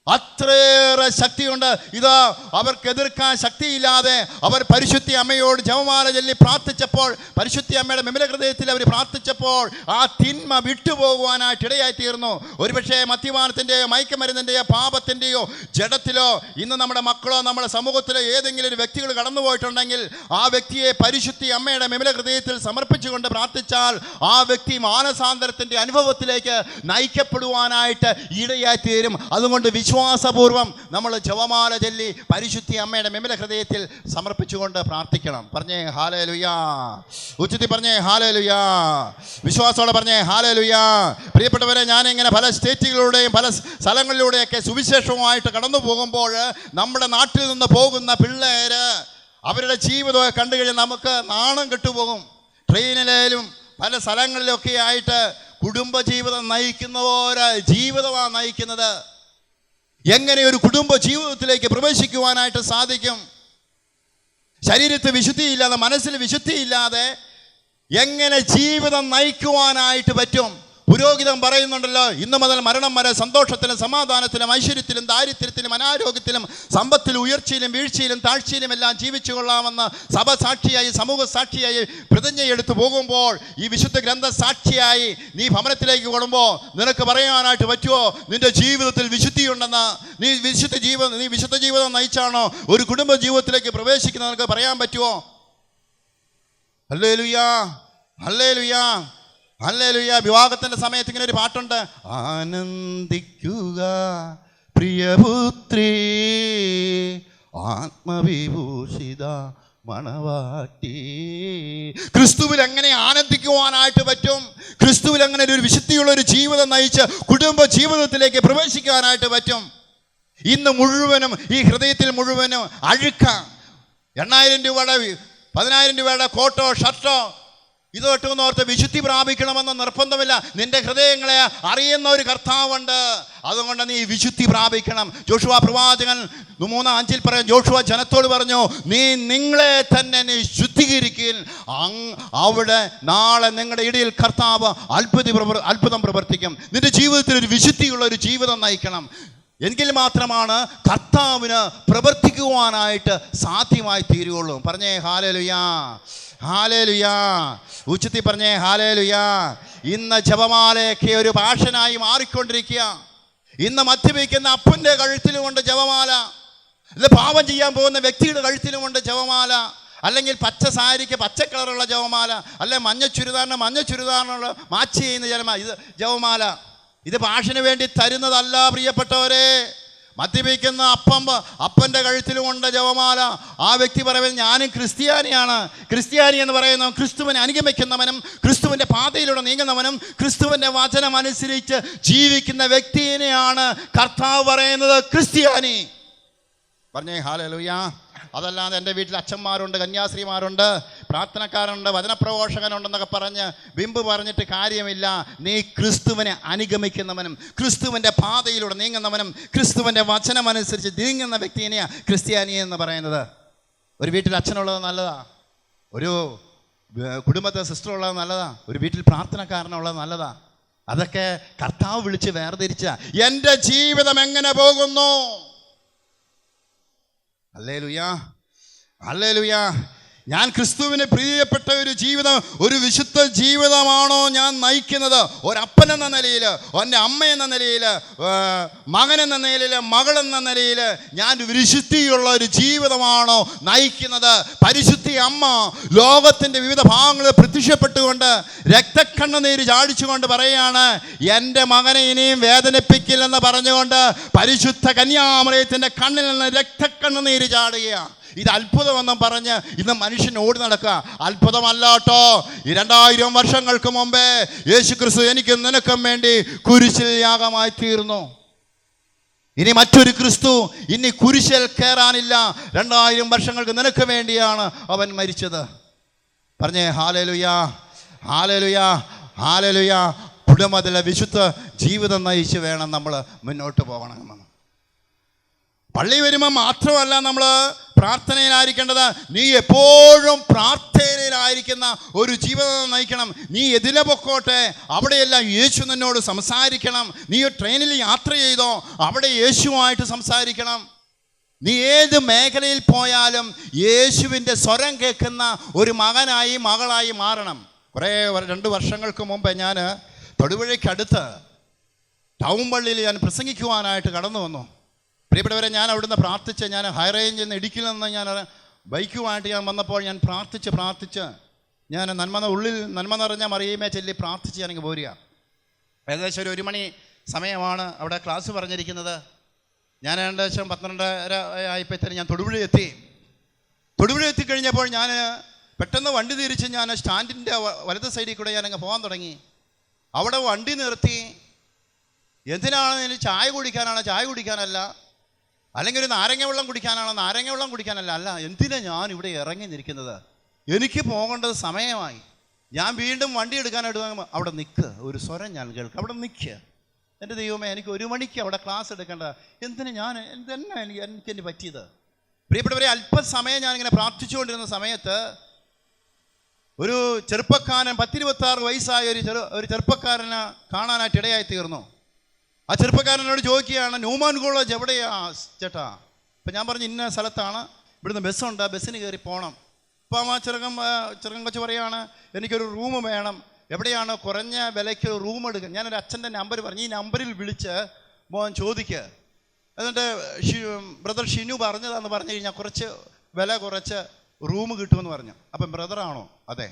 അത്രയേറെ ശക്തിയുണ്ട്. ഇത് അവർക്ക് എതിർക്കാൻ ശക്തിയില്ലാതെ അവർ പരിശുദ്ധി അമ്മയോട് ജപമാല ചൊല്ലി പ്രാർത്ഥിച്ചപ്പോൾ, പരിശുദ്ധി അമ്മയുടെ വിമല ഹൃദയത്തിൽ അവർ പ്രാർത്ഥിച്ചപ്പോൾ ആ തിന്മ വിട്ടുപോകുവാനായിട്ട് ഇടയായി തീർന്നു. ഒരുപക്ഷെ മദ്യപാനത്തിൻ്റെയോ മയക്കുമരുന്നിൻ്റെയോ പാപത്തിൻ്റെയോ ജഡത്തിലോ ഇന്ന് നമ്മുടെ മക്കളോ നമ്മുടെ സമൂഹത്തിലോ ഏതെങ്കിലും ഒരു വ്യക്തികൾ കടന്നുപോയിട്ടുണ്ടെങ്കിൽ ആ വ്യക്തിയെ പരിശുദ്ധി അമ്മയുടെ വിമല ഹൃദയത്തിൽ സമർപ്പിച്ചുകൊണ്ട് പ്രാർത്ഥിച്ചാൽ ആ വ്യക്തി മാനസാന്തരത്തിൻ്റെ അനുഭവത്തിലേക്ക് നയിക്കപ്പെടുവാനായിട്ട് ഇടയായി തീരും. അതുകൊണ്ട് വിശ്വാസപൂർവം നമ്മൾ ജപമാല ചൊല്ലി പരിശുദ്ധി അമ്മയുടെ വിമല ഹൃദയത്തിൽ സമർപ്പിച്ചുകൊണ്ട് പ്രാർത്ഥിക്കണം. പറഞ്ഞേ ഹല്ലേലൂയാ. ഉച്ചത്തിൽ പറഞ്ഞേ ഹല്ലേലൂയാ. വിശ്വാസത്തോടെ പറഞ്ഞേ ഹല്ലേലൂയാ. പ്രിയപ്പെട്ടവരെ, ഞാനിങ്ങനെ പല സ്റ്റേറ്റുകളിലൂടെയും പല സ്ഥലങ്ങളിലൂടെയൊക്കെ സുവിശേഷവുമായിട്ട് കടന്നു പോകുമ്പോൾ നമ്മുടെ നാട്ടിൽ നിന്ന് പോകുന്ന പിള്ളേര് അവരുടെ ജീവിതമൊക്കെ കണ്ടു കഴിഞ്ഞാൽ നമുക്ക് നാണം കെട്ടുപോകും. ട്രെയിനിലും പല സ്ഥലങ്ങളിലൊക്കെ ആയിട്ട് കുടുംബജീവിതം നയിക്കുന്നവരെ ജീവിതമാണ് നയിക്കുന്നത്. എങ്ങനെ ഒരു കുടുംബ ജീവിതത്തിലേക്ക് പ്രവേശിക്കുവാനായിട്ട് സാധിക്കും? ശരീരത്തിൽ വിശുദ്ധിയില്ലാതെ, മനസ്സിൽ വിശുദ്ധിയില്ലാതെ എങ്ങനെ ജീവിതം നയിക്കുവാനായിട്ട് പറ്റും? പുരോഹിതൻ പറയുന്നുണ്ടല്ലോ, ഇന്നു മുതൽ മരണം വരെ സന്തോഷത്തിലും സമാധാനത്തിലും ഐശ്വര്യത്തിലും ദാരിദ്ര്യത്തിലും അനാരോഗ്യത്തിലും സമ്പത്തിലും ഉയർച്ചയിലും വീഴ്ചയിലും താഴ്ചയിലും എല്ലാം ജീവിച്ചു കൊള്ളാമെന്ന് സഭ സാക്ഷിയായി, സമൂഹ സാക്ഷിയായി പ്രതിജ്ഞയെടുത്ത് പോകുമ്പോൾ, ഈ വിശുദ്ധ ഗ്രന്ഥ സാക്ഷിയായി നീ ഭവനത്തിലേക്ക് കൊടുമ്പോൾ നിനക്ക് പറയാനായിട്ട് പറ്റുമോ നിന്റെ ജീവിതത്തിൽ വിശുദ്ധിയുണ്ടെന്ന്? നീ വിശുദ്ധ ജീവിതം നയിച്ചാണോ ഒരു കുടുംബ ജീവിതത്തിലേക്ക് പ്രവേശിക്കുന്നത് നിനക്ക് പറയാൻ പറ്റുമോ? ഹല്ലേലൂയാ, ഹല്ലേലൂയാ, ഹല്ലേലൂയാ. വിവാഹത്തിന്റെ സമയത്ത് ഇങ്ങനെ ഒരു പാട്ടുണ്ട്, ആനന്ദിക്കുക പ്രിയപുത്രീ ആത്മവിഭൂഷിത മണവാട്ടി. ക്രിസ്തുവിൽ എങ്ങനെ ആനന്ദിക്കുവാനായിട്ട് പറ്റും? ക്രിസ്തുവിൽ എങ്ങനെ ഒരു വിശുദ്ധിയുള്ള ഒരു ജീവിതം നയിച്ച് കുടുംബ ജീവിതത്തിലേക്ക് പ്രവേശിക്കാനായിട്ട് പറ്റും? ഇന്ന് മുഴുവനും ഈ ഹൃദയത്തിൽ മുഴുവനും അഴുക്ക. 8000 രൂപയുടെ 10,000 രൂപയുടെ കോട്ടോ ഷർട്ടോ ഇതൊട്ടുമെന്ന് ഓർത്ത് വിശുദ്ധി പ്രാപിക്കണമെന്ന് നിർബന്ധമില്ല. നിന്റെ ഹൃദയങ്ങളെ അറിയുന്ന ഒരു കർത്താവുണ്ട്. അതുകൊണ്ട് നീ വിശുദ്ധി പ്രാപിക്കണം. ജോഷുവ പ്രവാചകൻ 3:5 പറയും, ജോഷുവ ജനത്തോട് പറഞ്ഞു, നീ നിങ്ങളെ തന്നെ നീ ശുദ്ധീകരിക്കുക, അവിടെ നാളെ നിങ്ങളുടെ ഇടയിൽ കർത്താവ് അത്ഭുതം പ്രവർത്തിക്കും. നിന്റെ ജീവിതത്തിൽ ഒരു വിശുദ്ധിയുള്ള ഒരു ജീവിതം നയിക്കണം. എങ്കിൽ മാത്രമാണ് കർത്താവിന് പ്രവർത്തിക്കുവാനായിട്ട് സാധ്യമായി തീരുകയുള്ളൂ. പറഞ്ഞേ ഹല്ലേലൂയാ, ഹല്ലേലൂയാ. ഉച്ചത്തിൽ പറഞ്ഞേ ഹല്ലേലൂയാ. ഇന്ന് ജപമാലയൊക്കെ ഒരു ഭാഷനായി മാറിക്കൊണ്ടിരിക്കുക. ഇന്ന് മദ്യപിക്കുന്ന അപ്പൻ്റെ കഴുത്തിലുമുണ്ട് ജപമാല, ഇത് പാപം ചെയ്യാൻ പോകുന്ന വ്യക്തിയുടെ കഴുത്തിലുമുണ്ട് ജപമാല, അല്ലെങ്കിൽ പച്ച സാരിക്ക് പച്ച കളറുള്ള ജപമാല, അല്ലെ മഞ്ഞ ചുരിദാറിനുള്ള മാച്ച് ചെയ്യുന്ന ഇത് ജപമാല. ഇത് ഭാഷന് വേണ്ടി തരുന്നതല്ല പ്രിയപ്പെട്ടവരെ. മദ്യപിക്കുന്ന അപ്പൻ്റെ കഴുത്തിലുമുണ്ട് ജപമാല. ആ വ്യക്തി പറയുന്നത് ഞാനും ക്രിസ്ത്യാനിയാണ്. ക്രിസ്ത്യാനി എന്ന് പറയുന്ന ക്രിസ്തുവിനെ അനുഗമിക്കുന്നവനും ക്രിസ്തുവിൻ്റെ പാതയിലൂടെ നീങ്ങുന്നവനും ക്രിസ്തുവിൻ്റെ വചനം അനുസരിച്ച് ജീവിക്കുന്ന വ്യക്തിയെയാണ് കർത്താവ് പറയുന്നത് ക്രിസ്ത്യാനി. പറഞ്ഞേ ഹല്ലേലൂയാ. അതല്ലാതെ എൻ്റെ വീട്ടിൽ അച്ഛന്മാരുണ്ട്, കന്യാസ്ത്രീമാരുണ്ട്, പ്രാർത്ഥനക്കാരുണ്ട്, വചനപ്രഘോഷകനുണ്ടെന്നൊക്കെ പറഞ്ഞ് ബിംബ് പറഞ്ഞിട്ട് കാര്യമില്ല. നീ ക്രിസ്തുവിനെ അനുഗമിക്കുന്നവനും ക്രിസ്തുവിൻ്റെ പാതയിലൂടെ നീങ്ങുന്നവനും ക്രിസ്തുവിൻ്റെ വചനമനുസരിച്ച് നീങ്ങുന്ന വ്യക്തിയെയാണ് ക്രിസ്ത്യാനി എന്ന് പറയുന്നത്. ഒരു വീട്ടിൽ അച്ഛനുള്ളത് നല്ലതാ, ഒരു കുടുംബത്തെ സിസ്റ്റർ ഉള്ളത് നല്ലതാ, ഒരു വീട്ടിൽ പ്രാർത്ഥനക്കാരനുള്ളത് നല്ലതാ. അതൊക്കെ കർത്താവ് വിളിച്ച് വേർതിരിച്ച എൻ്റെ ജീവിതം എങ്ങനെ പോകുന്നു. ഹല്ലേലൂയാ, ഹല്ലേലൂയാ. ഞാൻ ക്രിസ്തുവിന് പ്രിയപ്പെട്ട ഒരു ജീവിതം, ഒരു വിശുദ്ധ ജീവിതമാണോ ഞാൻ നയിക്കുന്നത്? ഒരപ്പൻ എന്ന നിലയിൽ, എൻ്റെ അമ്മ എന്ന നിലയിൽ, മകൻ എന്ന നിലയിൽ, മകൾ എന്ന നിലയിൽ ഞാൻ വിശുദ്ധിയുള്ള ഒരു ജീവിതമാണോ നയിക്കുന്നത്? പരിശുദ്ധി അമ്മ ലോകത്തിൻ്റെ വിവിധ ഭാഗങ്ങളിൽ പ്രത്യക്ഷപ്പെട്ടുകൊണ്ട് രക്തക്കണ്ണുനീര് ചാടിച്ചുകൊണ്ട് പറയുകയാണ്, എൻ്റെ മകനെ ഇനിയും വേദനിപ്പിക്കില്ലെന്ന് പറഞ്ഞുകൊണ്ട് പരിശുദ്ധ കന്യാമറിയത്തിൻ്റെ കണ്ണിൽ നിന്ന് രക്തക്കണ്ണുനീര് ചാടുകയാണ്. ഇത് അത്ഭുതമെന്നും പറഞ്ഞ് ഇന്ന് മനുഷ്യൻ ഓടി നടക്കുക. അത്ഭുതമല്ലാട്ടോ. 2000 വർഷങ്ങൾക്ക് മുമ്പേ യേശുക്രിസ്തു എനിക്കും നിനക്കും വേണ്ടി കുരിശിൽ യാഗമായി തീർന്നു. ഇനി മറ്റൊരു ക്രിസ്തു ഇനി കുരിശിൽ കയറാനില്ല. 2000 വർഷങ്ങൾക്ക് നിനക്ക് വേണ്ടിയാണ് അവൻ മരിച്ചത്. പറഞ്ഞേ ഹല്ലേലൂയ, ഹല്ലേലൂയ, ഹല്ലേലൂയ. കുടുംബത്തിലെ വിശുദ്ധ ജീവിതം നയിച്ച് വേണം നമ്മൾ മുന്നോട്ട് പോകണമെന്ന്. പള്ളി വരുമ്പോൾ മാത്രമല്ല നമ്മൾ പ്രാർത്ഥനയിലായിരിക്കേണ്ടത്. നീ എപ്പോഴും പ്രാർത്ഥനയിലായിരിക്കുന്ന ഒരു ജീവിതം നയിക്കണം. നീ എതിലെ പൊക്കോട്ടെ, അവിടെയെല്ലാം യേശു നിന്നോട് സംസാരിക്കണം. നീ ട്രെയിനിൽ യാത്ര ചെയ്തോ, അവിടെ യേശുവായിട്ട് സംസാരിക്കണം. നീ ഏത് മേഖലയിൽ പോയാലും യേശുവിൻ്റെ സ്വരം കേൾക്കുന്ന ഒരു മകനായി മകളായി മാറണം. 2 വർഷങ്ങൾക്ക് മുമ്പ് ഞാൻ തൊടുപുഴയ്ക്കടുത്ത് ടൗൺ പള്ളിയിൽ ഞാൻ പ്രസംഗിക്കുവാനായിട്ട് കടന്നു വന്നു. പ്രിയപ്പെട്ടവരെ, ഞാൻ അവിടുന്ന് പ്രാർത്ഥിച്ച്, ഞാൻ ഹൈ റേഞ്ചിൽ നിന്ന് ഇടുക്കിയിൽ നിന്ന് ഞാൻ ബൈക്കുമായിട്ട് ഞാൻ വന്നപ്പോൾ ഞാൻ പ്രാർത്ഥിച്ച് ഞാൻ നന്മ നിറഞ്ഞ മറിയമേ ചൊല്ലി പ്രാർത്ഥിച്ച് ഞാനിങ്ങ് പോരുക. ഏകദേശം ഒരു 1 മണി സമയമാണ് അവിടെ ക്ലാസ് പറഞ്ഞിരിക്കുന്നത്. ഞാൻ ഏകദേശം 12:30 ആയപ്പോഴത്തേനും ഞാൻ തൊടുപുഴ എത്തിക്കഴിഞ്ഞപ്പോൾ ഞാൻ പെട്ടെന്ന് വണ്ടി തിരിച്ച് ഞാൻ സ്റ്റാൻഡിൻ്റെ വലത് സൈഡിൽ കൂടെ ഞാനങ്ങ് പോകാൻ തുടങ്ങി. അവിടെ വണ്ടി നിർത്തി. എന്തിനാണ്? എനിക്ക് ചായ കുടിക്കാനല്ല, അല്ലെങ്കിൽ ഒരു നാരങ്ങ വെള്ളം കുടിക്കാനല്ല, അല്ല, എന്തിനാ ഞാൻ ഇവിടെ ഇറങ്ങി നിൽക്കുന്നത്? എനിക്ക് പോകേണ്ടത് സമയമായി. ഞാൻ വീണ്ടും വണ്ടി എടുക്കാനായിട്ട് അവിടെ നിൽക്കുക. ഒരു സ്വരം ഞാൻ കേൾക്കുക, അവിടെ നിൽക്കുക. എൻ്റെ ദൈവമേ, എനിക്ക് 1 മണിക്ക് അവിടെ ക്ലാസ് എടുക്കേണ്ടത്. എനിക്കെന്നെ പറ്റിയത്? പ്രിയപ്പെട്ടവരെ, അല്പസമയം ഞാനിങ്ങനെ പ്രാർത്ഥിച്ചുകൊണ്ടിരുന്ന സമയത്ത് ഒരു ചെറുപ്പക്കാരൻ, 10-26 വയസ്സായ ഒരു ചെറുപ്പക്കാരനെ കാണാനായിട്ട് ഇടയായി തീർന്നു. ആ ചെറുപ്പക്കാരനോട് ചോദിക്കുകയാണ്, ന്യൂമാൻ കോളേജ് എവിടെയാ ചേട്ടാ? അപ്പം ഞാൻ പറഞ്ഞു, ഇന്ന സ്ഥലത്താണ്, ഇവിടുന്ന് ബസ്സുണ്ട്, ബസ്സിന് കയറി പോകണം. അപ്പം ആ ചെറുക്കൻ കൊച്ചു പറയുകയാണ്, എനിക്കൊരു റൂം വേണം. എവിടെയാണ് കുറഞ്ഞ വിലയ്ക്ക് റൂം എടുക്കുക? ഞാനൊരു അച്ഛൻ്റെ നമ്പർ പറഞ്ഞു, ഈ നമ്പറിൽ വിളിച്ച് മോൻ ചോദിക്കുക. എന്നിട്ട് ബ്രദർ ഷിനു പറഞ്ഞതാന്ന് പറഞ്ഞു കഴിഞ്ഞാൽ കുറച്ച് വില കുറച്ച് റൂം കിട്ടുമെന്ന് പറഞ്ഞു. അപ്പം ബ്രദറാണോ? അതെ.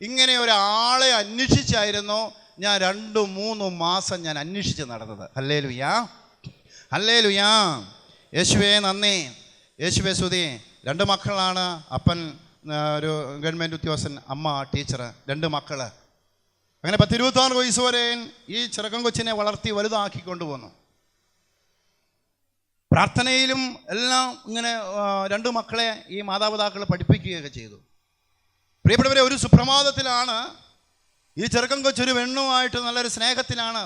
ഇങ്ങനെ ഒരാളെ അന്വേഷിച്ചായിരുന്നു ഞാൻ 2-3 മാസം ഞാൻ അന്വേഷിച്ച് നടന്നത്. ഹല്ലേലൂയാ, ഹല്ലേലൂയാ. യേശുവേ നന്ദി, യേശുവേ സ്തുതി. 2 മക്കളാണ്. അപ്പൻ ഒരു ഗവൺമെൻറ് ഉദ്യോഗസ്ഥൻ, അമ്മ ടീച്ചർ, 2 മക്കൾ. അങ്ങനെ 10-26 വയസ്സ് വരെ ഈ ചെറുക്കൻ കൊച്ചിനെ വളർത്തി വലുതാക്കിക്കൊണ്ടു പോന്നു. പ്രാർത്ഥനയിലും എല്ലാം ഇങ്ങനെ 2 മക്കളെ ഈ മാതാപിതാക്കൾ പഠിപ്പിക്കുകയൊക്കെ ചെയ്തു. പ്രിയപ്പെട്ടവരെ, ഒരു സുപ്രഭാതത്തിലാണ് ഈ ചെറുക്കൻ കൊച്ചൊരു പെണ്ണുമായിട്ട് നല്ലൊരു സ്നേഹത്തിലാണ്.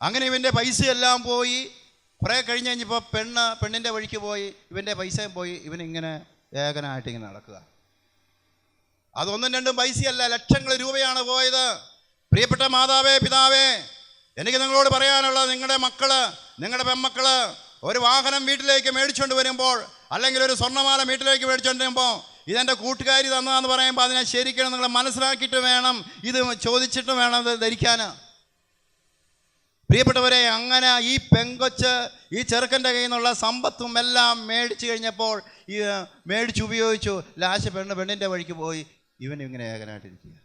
അങ്ങനെ ഇവൻ്റെ പൈസയെല്ലാം പോയി. കുറേ കഴിഞ്ഞ് കഴിഞ്ഞപ്പോൾ പെണ്ണിൻ്റെ വഴിക്ക് പോയി, ഇവൻ്റെ പൈസയും പോയി. ഇവനിങ്ങനെ ഏകനായിട്ട് ഇങ്ങനെ നടക്കുക. അത് 1-2 പൈസയല്ല, ലക്ഷങ്ങൾ രൂപയാണ് പോയത്. പ്രിയപ്പെട്ട മാതാവേ, പിതാവേ, എനിക്ക് നിങ്ങളോട് പറയാനുള്ളത്, നിങ്ങളുടെ മക്കള്, നിങ്ങളുടെ പെൺമക്കള് ഒരു വാഹനം വീട്ടിലേക്ക് മേടിച്ചുകൊണ്ട് വരുമ്പോൾ, അല്ലെങ്കിൽ ഒരു സ്വർണ്ണമാല വീട്ടിലേക്ക് മേടിച്ചുകൊണ്ട് വരുമ്പോൾ, ഇതെൻ്റെ കൂട്ടുകാരി തന്നതാന്ന് പറയുമ്പോൾ അതിനെ ശരിക്കും നിങ്ങൾ മനസ്സിലാക്കിയിട്ട് വേണം, ഇത് ചോദിച്ചിട്ട് വേണം ഇത് ധരിക്കാൻ. പ്രിയപ്പെട്ടവരെ, അങ്ങനെ ഈ പെങ്കൊച്ച് ഈ ചെറുക്കൻ്റെ കയ്യിൽ നിന്നുള്ള സമ്പത്തും എല്ലാം മേടിച്ചു കഴിഞ്ഞപ്പോൾ ഈ മേടിച്ചുപയോഗിച്ചു. ലാസ്റ്റ് പെണ്ണിൻ്റെ വഴിക്ക് പോയി. ഇവനിങ്ങനെ ഏകനായിട്ടിരിക്കുക.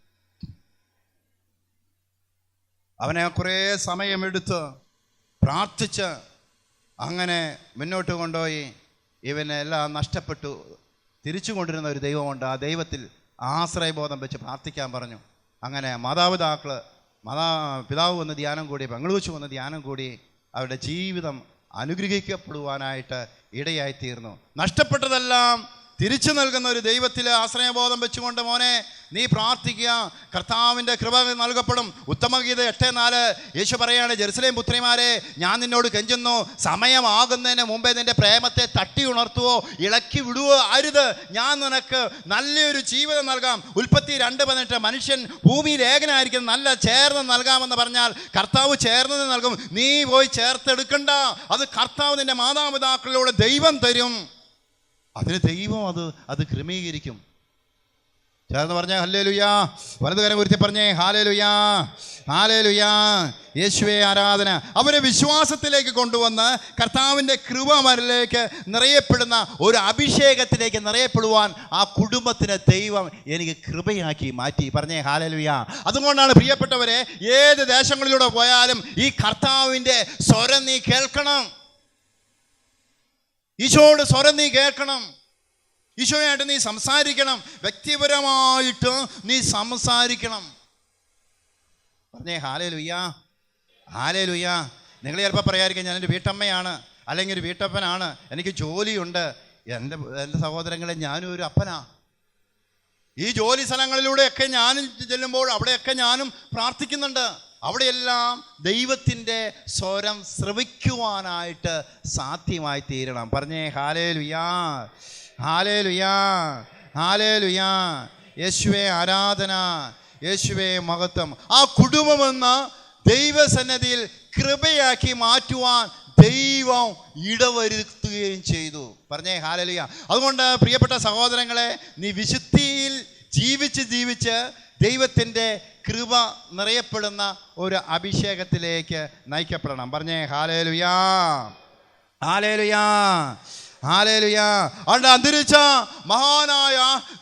അവനെ കുറേ സമയമെടുത്ത് പ്രാർത്ഥിച്ച് അങ്ങനെ മുന്നോട്ട് കൊണ്ടുപോയി. ഇവനെല്ലാം നഷ്ടപ്പെട്ടു. തിരിച്ചു കൊണ്ടിരുന്ന ഒരു ദൈവമുണ്ട്. ആ ദൈവത്തിൽ ആശ്രയബോധം വെച്ച് പ്രാർത്ഥിക്കാൻ പറഞ്ഞു. അങ്ങനെ പിതാവ് വന്ന് ധ്യാനം കൂടി, പെങ്ങളുവച്ച് വന്ന് ധ്യാനം കൂടി അവരുടെ ജീവിതം അനുഗ്രഹിക്കപ്പെടുവാനായിട്ട് ഇടയായിത്തീർന്നു. നഷ്ടപ്പെട്ടതെല്ലാം തിരിച്ചു നൽകുന്ന ഒരു ദൈവത്തിൽ ആശ്രയബോധം വെച്ചുകൊണ്ട് മോനെ നീ പ്രാർത്ഥിക്കുക, കർത്താവിൻ്റെ കൃപ നൽകപ്പെടും. ഉത്തമഗീത 8:4 യേശു പറയാണ്, ജെറുസലേം പുത്രിമാരെ, ഞാൻ നിന്നോട് കെഞ്ചുന്നു, സമയമാകുന്നതിന് മുമ്പേ നിന്റെ പ്രേമത്തെ തട്ടി ഉണർത്തുവോ ഇളക്കി വിടുവോ അരുത്. ഞാൻ നിനക്ക് നല്ലൊരു ജീവിതം നൽകാം. ഉൽപ്പത്തി 2:18 മനുഷ്യൻ ഭൂമിയിൽ ഏകനായിരിക്കും, നല്ല ചേർന്ന് നൽകാമെന്ന് പറഞ്ഞാൽ കർത്താവ് ചേർന്നത് നൽകും. നീ പോയി ചേർത്തെടുക്കണ്ട, അത് കർത്താവ് നിന്റെ മാതാപിതാക്കളിലൂടെ ദൈവം തരും. അതിന് ദൈവം അത് ക്രമീകരിക്കും. ചേർന്ന് പറഞ്ഞേ ഹല്ലേലൂയാ. വലതുകരം ഉയർത്തി പറഞ്ഞേ ഹാലേലുയാ, ഹാലേലുയാ. യേശുവേ ആരാധന. അവരെ വിശ്വാസത്തിലേക്ക് കൊണ്ടുവന്ന് കർത്താവിൻ്റെ കൃപ അവരിലേക്ക് നിറയപ്പെടുന്ന ഒരു അഭിഷേകത്തിലേക്ക് നിറയപ്പെടുവാൻ ആ കുടുംബത്തിന് ദൈവം എനിക്ക് കൃപയാക്കി മാറ്റി. പറഞ്ഞേ ഹാലേലുയാ. അതുകൊണ്ടാണ് പ്രിയപ്പെട്ടവരെ, ഏത് ദേശങ്ങളിലൂടെ പോയാലും ഈ കർത്താവിൻ്റെ സ്വരം നീ കേൾക്കണം. ഈശോയുടെ സ്വരം നീ കേൾക്കണം. ഈശോയായിട്ട് നീ സംസാരിക്കണം. വ്യക്തിപരമായിട്ട് നീ സംസാരിക്കണം. പറഞ്ഞേ ഹാലേലുയാ, ഹാലേലുയാ. നിങ്ങൾ ചിലപ്പോൾ പറയാതിരിക്കും, ഞാനൊരു വീട്ടമ്മയാണ്, അല്ലെങ്കിൽ ഒരു വീട്ടപ്പനാണ്, എനിക്ക് ജോലിയുണ്ട്. എൻ്റെ സഹോദരങ്ങളെ, ഞാനും ഒരു അപ്പനാ. ഈ ജോലി സ്ഥലങ്ങളിലൂടെയൊക്കെ ഞാനും ചെല്ലുമ്പോൾ അവിടെയൊക്കെ ഞാനും പ്രാർത്ഥിക്കുന്നുണ്ട്. അവിടെയെല്ലാം ദൈവത്തിൻ്റെ സ്വരം ശ്രവിക്കുവാനായിട്ട് സാധ്യമായി തീരണം. പറഞ്ഞേ ഹാലേലുയാ, ഹാലേലുയാ, ഹാലേലുയാ. യേശുവേ ആരാധന, യേശുവേ മഹത്വം. ആ കുടുംബമെന്ന ദൈവസന്നിധിയിൽ കൃപയാക്കി മാറ്റുവാൻ ദൈവം ഇടവരുത്തുകയും ചെയ്തു. പറഞ്ഞേ ഹാലേലുയാ. അതുകൊണ്ട് പ്രിയപ്പെട്ട സഹോദരങ്ങളെ, നീ വിശുദ്ധിയിൽ ജീവിച്ച് ദൈവത്തിൻ്റെ കൃപ നിറയപ്പെടുന്ന ഒരു അഭിഷേകത്തിലേക്ക് നയിക്കപ്പെടണം. പറഞ്ഞേ ഹാലേലുയാ, ഹാലേലുയാ, ഹാലേലുയാ. അതുകൊണ്ട് അന്തരിച്ച മഹാനായ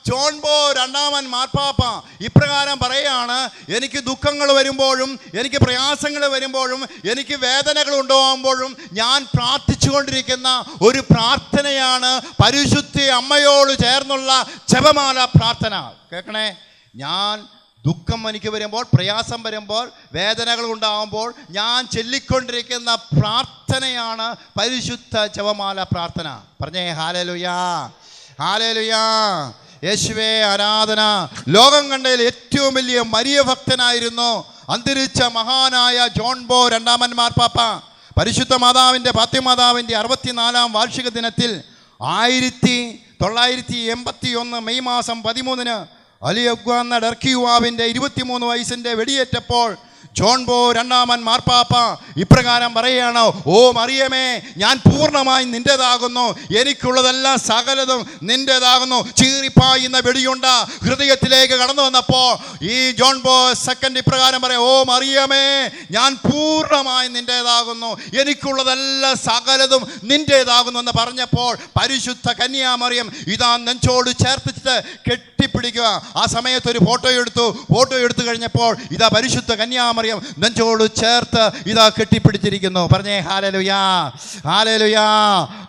ജോൺ ബോ രണ്ടാമൻ മാർപ്പാപ്പ ഇപ്രകാരം പറയുകയാണ്: എനിക്ക് ദുഃഖങ്ങൾ വരുമ്പോഴും, എനിക്ക് പ്രയാസങ്ങൾ വരുമ്പോഴും, എനിക്ക് വേദനകൾ ഉണ്ടാകുമ്പോഴും ഞാൻ പ്രാർത്ഥിച്ചുകൊണ്ടിരിക്കുന്ന ഒരു പ്രാർത്ഥനയാണ് പരിശുദ്ധ അമ്മയോട് ചേർന്നുള്ള ജപമാല പ്രാർത്ഥന. കേൾക്കണേ, ഞാൻ ദുഃഖം എനിക്ക് വരുമ്പോൾ, പ്രയാസം വരുമ്പോൾ, വേദനകൾ ഉണ്ടാകുമ്പോൾ ഞാൻ ചൊല്ലിക്കൊണ്ടിരിക്കുന്ന പ്രാർത്ഥനയാണ് പരിശുദ്ധ ജപമാല പ്രാർത്ഥന. പറഞ്ഞേ ഹാലേലുയാ, ഹാലേലുയാ. യേശുവേ ആരാധന. ലോകം കണ്ടതിൽ ഏറ്റവും വലിയ മരിയ ഭക്തനായിരുന്നു അന്തരിച്ച മഹാനായ ജോൺ ബോ രണ്ടാമൻ മാർപ്പാപ്പ. പരിശുദ്ധ മാതാവിൻ്റെ, ഫാത്തിമാതാവിൻ്റെ 64-ാം വാർഷിക ദിനത്തിൽ 1981 മെയ് മാസം 13 അലിയഗ്വ എന്ന ഡർക്കി യുവാവിൻ്റെ 23 വയസ്സിൻ്റെ വെടിയേറ്റപ്പോൾ ജോൺ ബോ രണ്ടാമൻ മാർപ്പാപ്പ ഇപ്രകാരം പറയുകയാണ്: ഓ മറിയമേ, ഞാൻ പൂർണ്ണമായി നിൻ്റേതാകുന്നു, എനിക്കുള്ളതെല്ലാം സകലതും നിൻ്റേതാകുന്നു. ചീറിപ്പായുന്ന വെടിയുണ്ട ഹൃദയത്തിലേക്ക് കടന്നു വന്നപ്പോൾ ഈ ജോൺ ബോ സെക്കൻഡ് ഇപ്രകാരം പറയാം: ഓ മറിയമേ, ഞാൻ പൂർണ്ണമായി നിൻ്റേതാകുന്നു, എനിക്കുള്ളതെല്ലാം സകലതും നിൻ്റേതാകുന്നു എന്ന് പറഞ്ഞപ്പോൾ പരിശുദ്ധ കന്യാമറിയം ഇതാ നെഞ്ചോട് ചേർത്തിട്ട് കെട്ടിപ്പിടിക്കുക. ആ സമയത്ത് ഒരു ഫോട്ടോ എടുത്തു കഴിഞ്ഞപ്പോൾ ഇതാ പരിശുദ്ധ കന്യാമറിയം നെഞ്ചോട് ചേർത്ത് ഇതാ കെട്ടിപ്പിടിച്ചിരിക്കുന്നു. പറഞ്ഞേ ഹാലേലുയാ, ഹാലേലുയാ,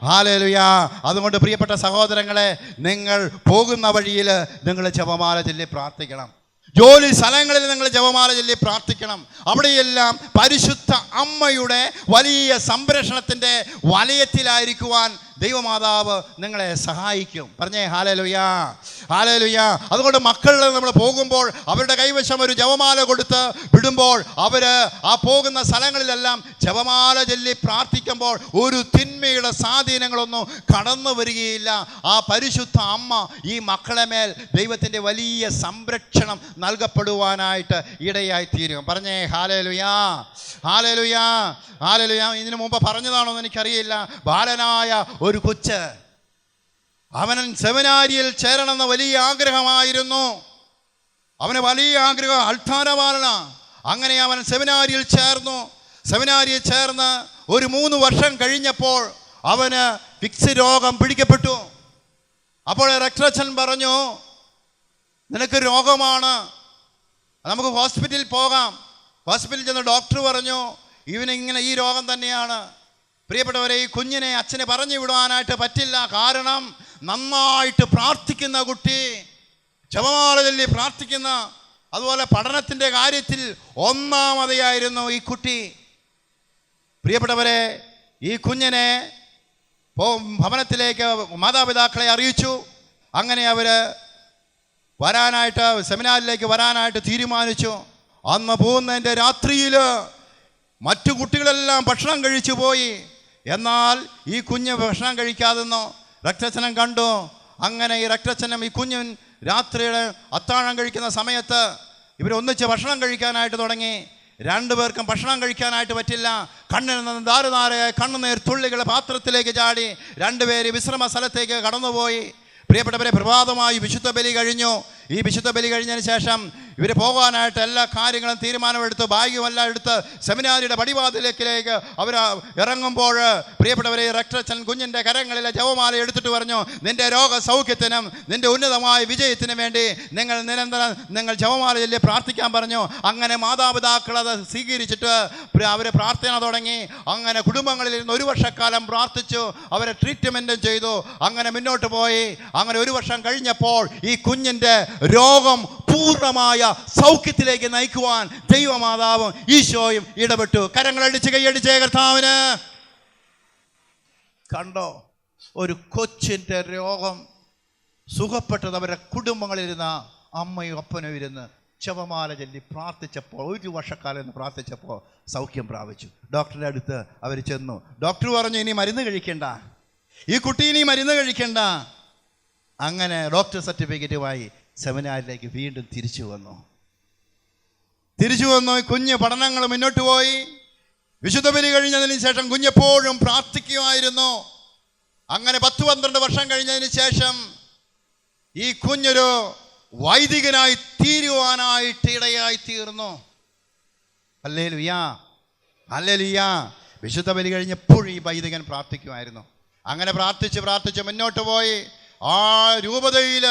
ഹാലേലുയാ. അതുകൊണ്ട് പ്രിയപ്പെട്ട സഹോദരങ്ങളെ, നിങ്ങൾ പോകുന്ന വഴിയിൽ നിങ്ങൾ ജപമാല ചൊല്ലി പ്രാർത്ഥിക്കണം. ജോലി സ്ഥലങ്ങളിൽ നിങ്ങൾ ജപമാല ചൊല്ലി പ്രാർത്ഥിക്കണം. അവിടെയെല്ലാം പരിശുദ്ധ അമ്മയുടെ വലിയ സംരക്ഷണത്തിൻ്റെ വലയത്തിലായിരിക്കുവാൻ ദൈവമാതാവ് നിങ്ങളെ സഹായിക്കും. പറഞ്ഞേ ഹാലേലുയാ, ഹാലേലുയാ. അതുകൊണ്ട് മക്കളിൽ നമ്മൾ പോകുമ്പോൾ അവരുടെ കൈവശം ഒരു ജപമാല കൊടുത്ത് വിടുമ്പോൾ അവർ ആ പോകുന്ന സ്ഥലങ്ങളിലെല്ലാം ജപമാല ചൊല്ലി പ്രാർത്ഥിക്കുമ്പോൾ ഒരു തിന്മയുടെ സ്വാധീനങ്ങളൊന്നും കടന്നു വരികയില്ല. ആ പരിശുദ്ധ അമ്മ ഈ മക്കളെ മേൽ ദൈവത്തിൻ്റെ വലിയ സംരക്ഷണം നൽകപ്പെടുവാനായിട്ട് ഇടയായി തീരും. പറഞ്ഞേ ഹാലേലുയാ, ഹാലേലുയാ, ഹാലേലുയാ. ഇതിനു മുമ്പ് പറഞ്ഞതാണോ എന്ന് എനിക്കറിയില്ല. ബാലനായ ഒരു കൊച്ച്, അവൻ സെമിനാരിയിൽ ചേരണമെന്ന വലിയ ആഗ്രഹമായിരുന്നു. അവന് വലിയ ആഗ്രഹം, അൾത്താര ബാലന. അങ്ങനെ അവൻ സെമിനാരിയിൽ ചേർന്ന് ഒരു 3 വർഷം കഴിഞ്ഞപ്പോൾ അവന് ഫിക്സ് രോഗം പിടിക്കപ്പെട്ടു. അപ്പോൾ രക്തച്ചൻ പറഞ്ഞു: നിനക്ക് രോഗമാണ്, നമുക്ക് ഹോസ്പിറ്റലിൽ പോകാം. ഹോസ്പിറ്റലിൽ ചെന്ന് ഡോക്ടർ പറഞ്ഞു ഇവനിങ്ങനെ ഈ രോഗം തന്നെയാണ്. പ്രിയപ്പെട്ടവരെ, ഈ കുഞ്ഞിനെ അച്ഛനെ പറഞ്ഞു വിടുവാനായിട്ട് പറ്റില്ല. കാരണം നന്നായിട്ട് പ്രാർത്ഥിക്കുന്ന കുട്ടി, ജപമാല ചൊല്ലി പ്രാർത്ഥിക്കുന്ന, അതുപോലെ പഠനത്തിൻ്റെ കാര്യത്തിൽ ഒന്നാമതെയായിരുന്നു ഈ കുട്ടി. പ്രിയപ്പെട്ടവരെ, ഈ കുഞ്ഞിനെ ഭവനത്തിലേക്ക് മാതാപിതാക്കളെ അറിയിച്ചു. അങ്ങനെ അവർ സെമിനാറിലേക്ക് വരാനായിട്ട് തീരുമാനിച്ചു. അന്ന് പോകുന്നതിൻ്റെ രാത്രിയിൽ മറ്റു കുട്ടികളെല്ലാം ഭക്ഷണം കഴിച്ചു പോയി. എന്നാൽ ഈ കുഞ്ഞ് ഭക്ഷണം കഴിക്കാതെന്നോ രക്തച്ചനം കണ്ടു. അങ്ങനെ ഈ രക്തച്ചനം ഈ കുഞ്ഞൻ രാത്രിയുടെ അത്താഴം കഴിക്കുന്ന സമയത്ത് ഇവരൊന്നിച്ച് ഭക്ഷണം കഴിക്കാനായിട്ട് തുടങ്ങി. രണ്ടുപേർക്കും ഭക്ഷണം കഴിക്കാനായിട്ട് പറ്റില്ല. കണ്ണിൽ നിന്ന് ധാരുധാരയായ കണ്ണുനീർ തുള്ളികൾ പാത്രത്തിലേക്ക് ചാടി രണ്ടുപേര് വിശ്രമ സ്ഥലത്തേക്ക് കടന്നുപോയി. പ്രിയപ്പെട്ടവരെ, പ്രഭാതമായി വിശുദ്ധ ബലി കഴിഞ്ഞു. ഈ വിശുദ്ധ ബലി കഴിഞ്ഞതിന് ശേഷം ഇവർ പോകാനായിട്ട് എല്ലാ കാര്യങ്ങളും തീരുമാനമെടുത്ത് ബാഗുമെല്ലാം എടുത്ത് സെമിനാരിയുടെ പടിവാതിലേക്കിലേക്ക് അവർ ഇറങ്ങുമ്പോൾ പ്രിയപ്പെട്ടവരെ, റക്ടച്ചൻ കുഞ്ഞിൻ്റെ കരങ്ങളിലെ ജപമാല എടുത്തിട്ട് പറഞ്ഞു, നിൻ്റെ രോഗസൗഖ്യത്തിനും നിൻ്റെ ഉന്നതമായ വിജയത്തിനും വേണ്ടി നിങ്ങൾ ജപമാല ചൊല്ലി പ്രാർത്ഥിക്കാൻ പറഞ്ഞു. അങ്ങനെ മാതാപിതാക്കൾ അത് സ്വീകരിച്ചിട്ട് അവർ പ്രാർത്ഥന തുടങ്ങി. അങ്ങനെ കുടുംബങ്ങളിൽ ഇരുന്ന് 1 വർഷക്കാലം പ്രാർത്ഥിച്ചു, അവരെ ട്രീറ്റ്മെൻറ്റും ചെയ്തു. അങ്ങനെ മുന്നോട്ട് പോയി. അങ്ങനെ 1 വർഷം കഴിഞ്ഞപ്പോൾ ഈ കുഞ്ഞിൻ്റെ രോഗം പൂർണ്ണമായ സൗഖ്യത്തിലേക്ക് നയിക്കുവാൻ ദൈവമാതാവും ഈശോയും ഇടപെട്ടു. കരങ്ങളടിച്ച് കൈയടിച്ചേ കർത്താവിന്. കണ്ടോ, ഒരു കൊച്ചിൻ്റെ രോഗം സുഖപ്പെട്ടത് അവരുടെ കുടുംബങ്ങളിലിരുന്ന അമ്മയും അപ്പനും ഇരുന്ന് ജപമാല ചൊല്ലി പ്രാർത്ഥിച്ചപ്പോൾ 1 വർഷക്കാലം പ്രാർത്ഥിച്ചപ്പോൾ സൗഖ്യം പ്രാപിച്ചു. ഡോക്ടറുടെ അടുത്ത് അവർ ചെന്നു. ഡോക്ടർ പറഞ്ഞു, ഇനി മരുന്ന് കഴിക്കണ്ട, ഈ കുട്ടി ഇനി മരുന്ന് കഴിക്കണ്ട. അങ്ങനെ ഡോക്ടർ സർട്ടിഫിക്കറ്റുമായി സെമിനാരിലേക്ക് വീണ്ടും തിരിച്ചു വന്നു. കുഞ്ഞ് പഠനങ്ങൾ മുന്നോട്ട് പോയി. വിശുദ്ധ ബലി കഴിഞ്ഞതിന് ശേഷം കുഞ്ഞെപ്പോഴും പ്രാർത്ഥിക്കുമായിരുന്നു. അങ്ങനെ 10-12 വർഷം കഴിഞ്ഞതിന് ശേഷം ഈ കുഞ്ഞൊരു വൈദികനായി തീരുവാനായിട്ട് ഇടയായി തീർന്നു. ഹല്ലേലൂയാ, ഹല്ലേലൂയാ. വിശുദ്ധ ബലി കഴിഞ്ഞെപ്പോഴും ഈ വൈദികൻ പ്രാർത്ഥിക്കുമായിരുന്നു. അങ്ങനെ പ്രാർത്ഥിച്ച് മുന്നോട്ട് പോയി. ആ രൂപതയിൽ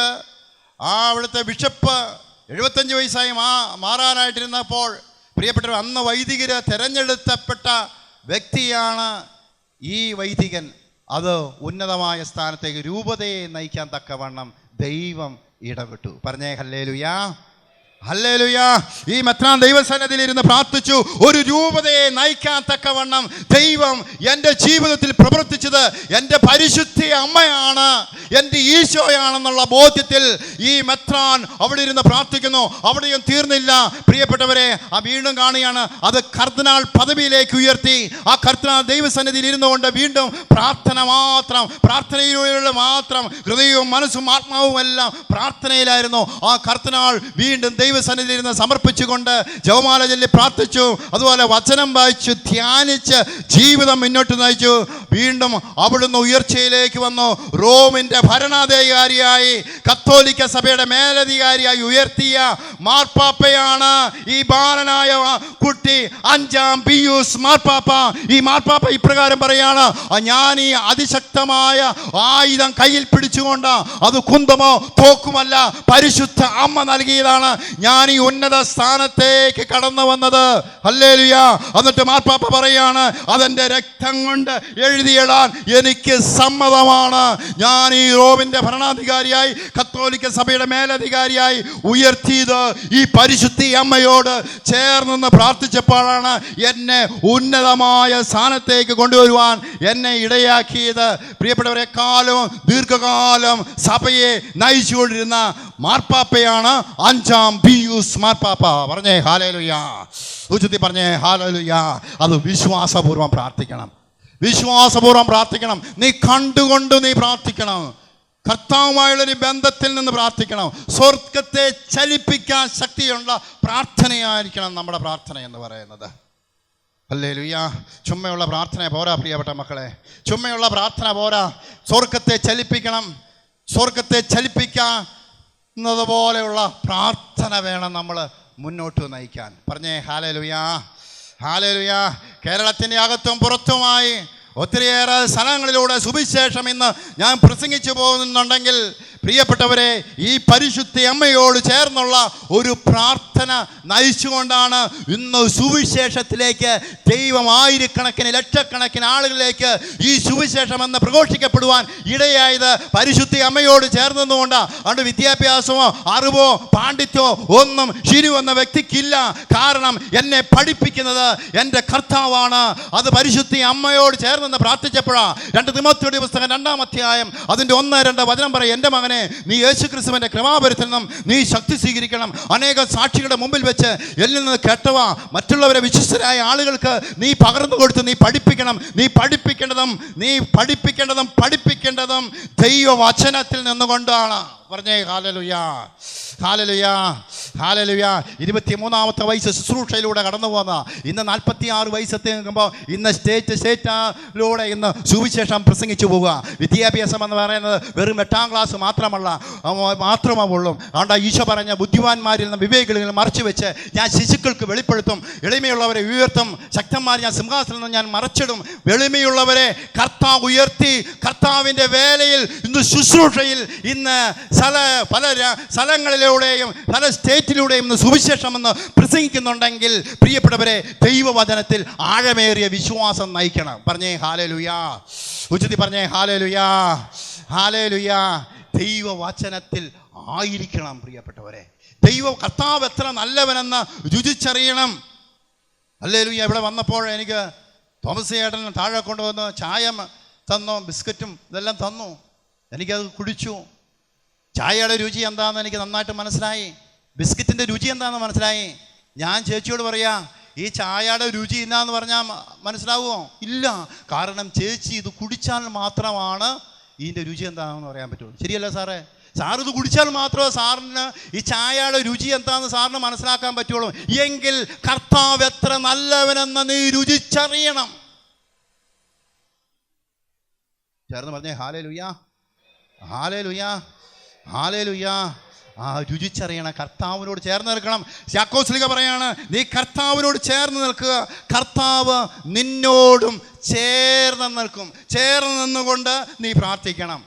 അവിടുത്തെ ബിഷപ്പ് 75 വയസ്സായി മാറാനായിട്ടിരുന്നപ്പോൾ പ്രിയപ്പെട്ടവർ, അന്ന് വൈദികര് തിരഞ്ഞെടുക്കപ്പെട്ട വ്യക്തിയാണ് ഈ വൈദികൻ. അത് ഉന്നതമായ സ്ഥാനത്തേക്ക് രൂപതയെ നയിക്കാൻ തക്കവണ്ണം ദൈവം ഇടപെട്ടു. പറഞ്ഞേ ഹല്ലേലൂയാ, ഹല്ലേലൂയാ. ഈ മെത്രാൻ ദൈവസന്നിധിയിൽ ഇരുന്ന് പ്രാർത്ഥിച്ചു. ഒരു രൂപതയെ നയിക്കാൻ തക്കവണ്ണം ദൈവം എൻ്റെ ജീവിതത്തിൽ പ്രവർത്തിച്ചത് എൻ്റെ പരിശുദ്ധ അമ്മയാണ്, എൻ്റെ ഈശോയാണെന്നുള്ള ബോധ്യത്തിൽ ഈ മെത്രാൻ അവിടെ ഇരുന്ന് പ്രാർത്ഥിക്കുന്നു. അവിടെയും തീർന്നില്ല പ്രിയപ്പെട്ടവരെ, വീണ്ടും കാണുകയാണ്. അത് കർദിനാൾ പദവിയിലേക്ക് ഉയർത്തി. ആ കർദിനാൾ ദൈവസന്നിധിയിൽ ഇരുന്നുകൊണ്ട് വീണ്ടും പ്രാർത്ഥനയിലൂടെ മാത്രം ഹൃദയവും മനസ്സും ആത്മാവും എല്ലാം പ്രാർത്ഥനയിലായിരുന്നു. ആ കർദിനാൾ വീണ്ടും ദൈവസന്നിധിയിൽ ഇരുന്ന് സമർപ്പിച്ചുകൊണ്ട് ജപമാല ചൊല്ലി പ്രാർത്ഥിച്ചു. അതുപോലെ വചനം വായിച്ചു ധ്യാനിച്ച് ജീവിതം മുന്നോട്ട് നയിച്ചു. വീണ്ടും അവിടുന്ന് ഉയർച്ചയിലേക്ക് വന്നു. റോമിൻ്റെ ഭരണാധികാരിയായി, കത്തോലിക്ക സഭയുടെ മേലധികാരിയായി ഉയർത്തിയ മാർപ്പാപ്പയാണ് ഈ ബാലനായ കുട്ടി, 5-ാം പിയൂസ് മാർപ്പാപ്പ. ഈ മാർപ്പാപ്പ ഇപ്രകാരം പറയാണ്, ഞാൻ ഈ അതിശക്തമായ ആയുധം കയ്യിൽ പിടിച്ചുകൊണ്ട്, അത് കുന്തമോ തോക്കുമല്ല, പരിശുദ്ധ അമ്മ നൽകിയതാണ് ഞാൻ ഈ ഉന്നത സ്ഥാനത്തേക്ക് കടന്നു വന്നത്. ഹല്ലേലൂയാ. എന്നിട്ട് മാർപ്പാപ്പ പറയാണ്, അതെന്റെ രക്തം കൊണ്ട് എഴുതിയിടാൻ എനിക്ക് സമ്മതമാണ്. ഞാൻ ഈ റോമിന്റെ ഭരണാധികാരിയായി, കത്തോലിക്ക സഭയുടെ മേലധികാരിയായി ഉയർത്തിയത് ഈ പരിശുദ്ധ അമ്മയോട് ചേർന്ന് പ്രാർത്ഥിച്ചപ്പോഴാണ് എന്നെ ഉന്നതമായ സ്ഥാനത്തേക്ക് കൊണ്ടുവരുവാൻ എന്നെ ഇടയാക്കിയത്. പ്രിയപ്പെട്ടവരെ, ദീർഘകാലം സഭയെ നയിച്ചുകൊണ്ടിരുന്ന മാർപ്പാപ്പയാണ് 5-ാം പിയൂസ് മാർപ്പാപ്പ. പറഞ്ഞേ ഹല്ലേലൂയാ, ഉച്ചത്തിൽ പറഞ്ഞേ ഹല്ലേലൂയാ. അത് വിശ്വാസപൂർവ്വം പ്രാർത്ഥിക്കണം, വിശ്വാസപൂർവ്വം പ്രാർത്ഥിക്കണം. നീ കണ്ടുകൊണ്ട് നീ പ്രാർത്ഥിക്കണം. കർത്താവുമായുള്ളൊരു ബന്ധത്തിൽ നിന്ന് പ്രാർത്ഥിക്കണം. സ്വർഗത്തെ ചലിപ്പിക്കാൻ ശക്തിയുള്ള പ്രാർത്ഥനയായിരിക്കണം നമ്മുടെ പ്രാർത്ഥന എന്ന് പറയുന്നത്. ഹല്ലേലൂയാ. ചുമ്മയുള്ള പ്രാർത്ഥന പോരാ പ്രിയപ്പെട്ട മക്കളെ, ചുമ്മയുള്ള പ്രാർത്ഥന പോരാ. സ്വർഗത്തെ ചലിപ്പിക്കണം. സ്വർഗത്തെ ചലിപ്പിക്കുന്നതുപോലെയുള്ള പ്രാർത്ഥന വേണം നമ്മൾ മുന്നോട്ട് നയിക്കാൻ. പറഞ്ഞേ ഹല്ലേലൂയാ, ഹല്ലേലൂയാ. കേരളത്തിൻ്റെ അകത്തും പുറത്തുമായി ഒത്തിരിയേറെ സ്ഥലങ്ങളിലൂടെ സുവിശേഷം ഇന്ന് ഞാൻ പ്രസംഗിച്ചു പോകുന്നുണ്ടെങ്കിൽ പ്രിയപ്പെട്ടവരെ, ഈ പരിശുദ്ധ അമ്മയോട് ചേർന്നുള്ള ഒരു പ്രാർത്ഥന നയിച്ചുകൊണ്ടാണ് ഇന്ന് സുവിശേഷത്തിലേക്ക് ദൈവം ആയിരക്കണക്കിന് ലക്ഷക്കണക്കിന് ആളുകളിലേക്ക് ഈ സുവിശേഷം എന്ന് പ്രഘോഷിക്കപ്പെടുവാൻ ഇടയായത് പരിശുദ്ധ അമ്മയോട് ചേർന്നതുകൊണ്ടാണ്. അതുകൊണ്ട് വിദ്യാഭ്യാസമോ അറിവോ പാണ്ഡിത്യമോ ഒന്നും ഷിരു എന്ന വ്യക്തിക്കില്ല. കാരണം എന്നെ പഠിപ്പിക്കുന്നത് എൻ്റെ കർത്താവാണ്. അത് പരിശുദ്ധ അമ്മയോട് ചേർന്നെന്ന് പ്രാർത്ഥിച്ചപ്പോഴാണ് 2 തിമോത്തിയുടെ പുസ്തകം 2-ാം അധ്യായം അതിൻ്റെ 1-2 വചനം പറയും, എൻ്റെ മകനെ, നീ യേശുക്രിസ്തുവിന്റെ കൃപാവരത്തിൽ നിന്നും നീ ശക്തി സ്വീകരിക്കണം. അനേക സാക്ഷികളുടെ മുമ്പിൽ വെച്ച് എന്നിൽ നിന്ന് കേട്ടവ മറ്റുള്ളവരെ വിശ്വസ്തരായ ആളുകൾക്ക് നീ പകർന്നു കൊടുത്ത് നീ പഠിപ്പിക്കണം. നീ പഠിപ്പിക്കേണ്ടതും പഠിപ്പിക്കേണ്ടതും ദൈവവചനത്തിൽ നിന്നുകൊണ്ടാണ്. പറഞ്ഞേ ഹല്ലേലൂയാ, ഹല്ലേലൂയാ, ഹല്ലേലൂയാ. 23-ാമത്തെ വയസ്സ് ശുശ്രൂഷയിലൂടെ കടന്നു പോകുന്ന ഇന്ന് 46 വയസ്സെത്തി നിൽക്കുമ്പോൾ ഇന്ന് സ്റ്റേറ്റിലൂടെ ഇന്ന് സുവിശേഷം പ്രസംഗിച്ചു പോവുക. വിദ്യാഭ്യാസം എന്ന് പറയുന്നത് വെറും 8-ാം ക്ലാസ് മാത്രമേ ഉള്ളൂ. അതുകൊണ്ട് ഈശോ പറഞ്ഞ ബുദ്ധിമാന്മാരിൽ നിന്ന് വിവേകികളിൽ നിന്ന് മറച്ചു വെച്ച് ഞാൻ ശിശുക്കൾക്ക് വെളിപ്പെടുത്തും, എളിമയുള്ളവരെ ഉയർത്തും, ശക്തന്മാർ ഞാൻ സിംഹാസനത്തിൽ നിന്ന് ഞാൻ മറച്ചിടും. എളിമയുള്ളവരെ കർത്താവ് ഉയർത്തി. കർത്താവിൻ്റെ വേലയിൽ ഇന്ന് ശുശ്രൂഷയിൽ ഇന്ന് പല സ്ഥലങ്ങളിലൂടെയും പല സ്റ്റേറ്റിലൂടെയും ഇന്ന് സുവിശേഷം എന്ന് പ്രസംഗിക്കുന്നുണ്ടെങ്കിൽ പ്രിയപ്പെട്ടവരെ, ദൈവവചനത്തിൽ ആഴമേറിയ വിശ്വാസം നയിക്കണം. പറഞ്ഞേ ഹല്ലേലൂയാ, ഉച്ചത്തിൽ പറഞ്ഞേ ഹല്ലേലൂയാ, ഹല്ലേലൂയാ. ദൈവവചനത്തിൽ ആയിരിക്കണം പ്രിയപ്പെട്ടവരെ. കർത്താവ് എത്ര നല്ലവനെന്ന് രുചിച്ചറിയണം. ഹല്ലേലൂയ. ഇവിടെ വന്നപ്പോൾ എനിക്ക് തോമസ് ചേട്ടൻ താഴെ കൊണ്ടുവന്ന് ചായ തന്നു, ബിസ്ക്കറ്റും ഇതെല്ലാം തന്നു. എനിക്കത് കുടിച്ചു. ചായയുടെ രുചി എന്താണെന്ന് എനിക്ക് നന്നായിട്ട് മനസ്സിലായി. ബിസ്ക്കറ്റിൻ്റെ രുചി എന്താണെന്ന് മനസ്സിലായി. ഞാൻ ചേച്ചിയോട് പറയാ, ഈ ചായയുടെ രുചി എന്നാന്ന് പറഞ്ഞാൽ മനസ്സിലാവുമോ? ഇല്ല. കാരണം ചേച്ചി ഇത് കുടിച്ചാൽ മാത്രമാണ് ഇതിൻ്റെ രുചി എന്താണെന്ന് പറയാൻ പറ്റുള്ളൂ. ശരിയല്ല സാറേ? സാർ ഇത് കുടിച്ചാൽ മാത്രമേ സാറിന് ഈ ചായയുടെ രുചി എന്താണെന്ന് സാറിന് മനസ്സിലാക്കാൻ പറ്റുള്ളൂ. എങ്കിൽ കർത്താവ് എത്ര നല്ലവനെന്ന് നീ രുചിച്ചറിയണം. ചേർന്ന് പറഞ്ഞേ ഹല്ലേലൂയാ, ഹല്ലേലൂയാ, ഹല്ലേലൂയാ. രുചിച്ചറിയണം. കർത്താവിനോട് ചേർന്ന് നിൽക്കണം. യാക്കോബ് ശ്ലീഹ പറയാണ്, നീ കർത്താവിനോട് ചേർന്ന് നിൽക്കുക, കർത്താവ് നിന്നോടും ചേർന്ന് നിൽക്കും. ചേർന്ന് നിന്നുകൊണ്ട് നീ പ്രാർത്ഥിക്കണം.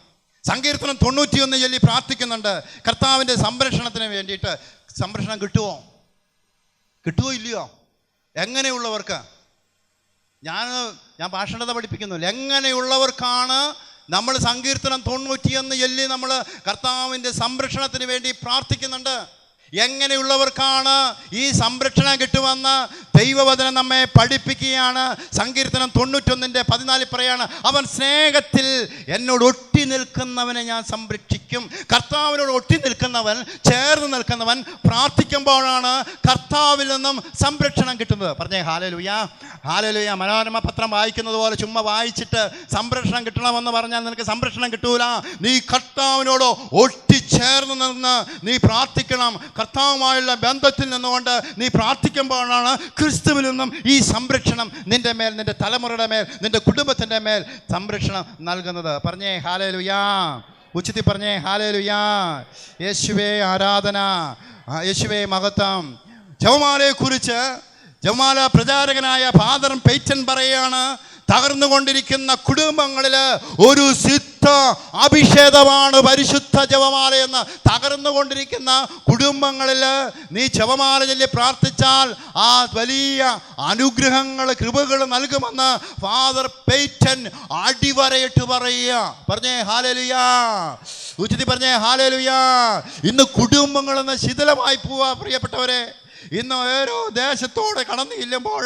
സങ്കീർത്തനം 91 ചൊല്ലി പ്രാർത്ഥിക്കുന്നുണ്ട് കർത്താവിൻ്റെ സംരക്ഷണത്തിന് വേണ്ടിയിട്ട്. സംരക്ഷണം കിട്ടുമോ ഇല്ലയോ? എങ്ങനെയുള്ളവർക്ക്? ഞാൻ ഭാഷണത പഠിപ്പിക്കുന്നില്ല. എങ്ങനെയുള്ളവർക്കാണ് നമ്മൾ സങ്കീർത്തനം 91 ചൊല്ലി നമ്മൾ കർത്താവിൻ്റെ സംരക്ഷണത്തിന് വേണ്ടി പ്രാർത്ഥിക്കുന്നുണ്ട്? എങ്ങനെയുള്ളവർക്കാണ് ഈ സംരക്ഷണം കിട്ടുമെന്ന് ദൈവവചനം നമ്മെ പഠിപ്പിക്കുകയാണ്. സങ്കീർത്തനം 91:14 പറയാണ്, അവൻ സ്നേഹത്തിൽ എന്നോട് ഒട്ടി നിൽക്കുന്നവനെ ഞാൻ സംരക്ഷിക്കും. കർത്താവിനോട് ഒട്ടി നിൽക്കുന്നവൻ, ചേർന്ന് നിൽക്കുന്നവൻ പ്രാർത്ഥിക്കുമ്പോഴാണ് കർത്താവിൽ നിന്നും സംരക്ഷണം കിട്ടുന്നത്. പറഞ്ഞേ ഹല്ലേലൂയാ, ഹല്ലേലൂയാ. മനോരമ പത്രം വായിക്കുന്നത് പോലെ ചുമ്മാ വായിച്ചിട്ട് സംരക്ഷണം കിട്ടണമെന്ന് പറഞ്ഞാൽ നിനക്ക് സംരക്ഷണം കിട്ടൂല. നീ കർത്താവിനോട് ഒട്ടിച്ചേർന്ന് നിന്ന് നീ പ്രാർത്ഥിക്കണം. കർത്താവുമായുള്ള ബന്ധത്തിൽ നിന്നുകൊണ്ട് നീ പ്രാർത്ഥിക്കുമ്പോഴാണ് ക്രിസ്തുവിൽ നിന്നും ഈ സംരക്ഷണം നിന്റെ മേൽ, നിന്റെ തലമുറയുടെ മേൽ, നിന്റെ കുടുംബത്തിൻ്റെ മേൽ സംരക്ഷണം നൽകുന്നത്. പറഞ്ഞേ ഹല്ലേലൂയാ, ഉച്ചത്തിൽ പറഞ്ഞേ ഹല്ലേലൂയാ. യേശുവേ ആരാധന, യേശുവേ മഹത്വം. ജപമാലയെക്കുറിച്ച് ജപമാല പ്രചാരകനായ ഫാദർ പെയ്റ്റൻ പറയാണ്, തകർന്നുകൊണ്ടിരിക്കുന്ന കുടുംബങ്ങളിൽ ഒരു സിദ്ധ അഭിഷേകമാണ് പരിശുദ്ധ ജപമാലയെന്ന്. തകർന്നുകൊണ്ടിരിക്കുന്ന കുടുംബങ്ങളിൽ നീ ജപമാല ചൊല്ലി പ്രാർത്ഥിച്ചാൽ ആ വലിയ അനുഗ്രഹങ്ങൾ, കൃപകൾ നൽകുമെന്ന് ഫാദർ പെയ്റ്റൻ അടിവരയിട്ട് പറയുക. പറഞ്ഞേ ഹല്ലേലൂയാ, ഉച്ചത്തിൽ പറഞ്ഞേ ഹല്ലേലൂയാ. ഇന്ന് കുടുംബങ്ങളെന്ന് ശിഥിലമായി പോവാ പ്രിയപ്പെട്ടവരെ. ഇന്ന് ഓരോ ദേശത്തോടെ കടന്നു ചെല്ലുമ്പോൾ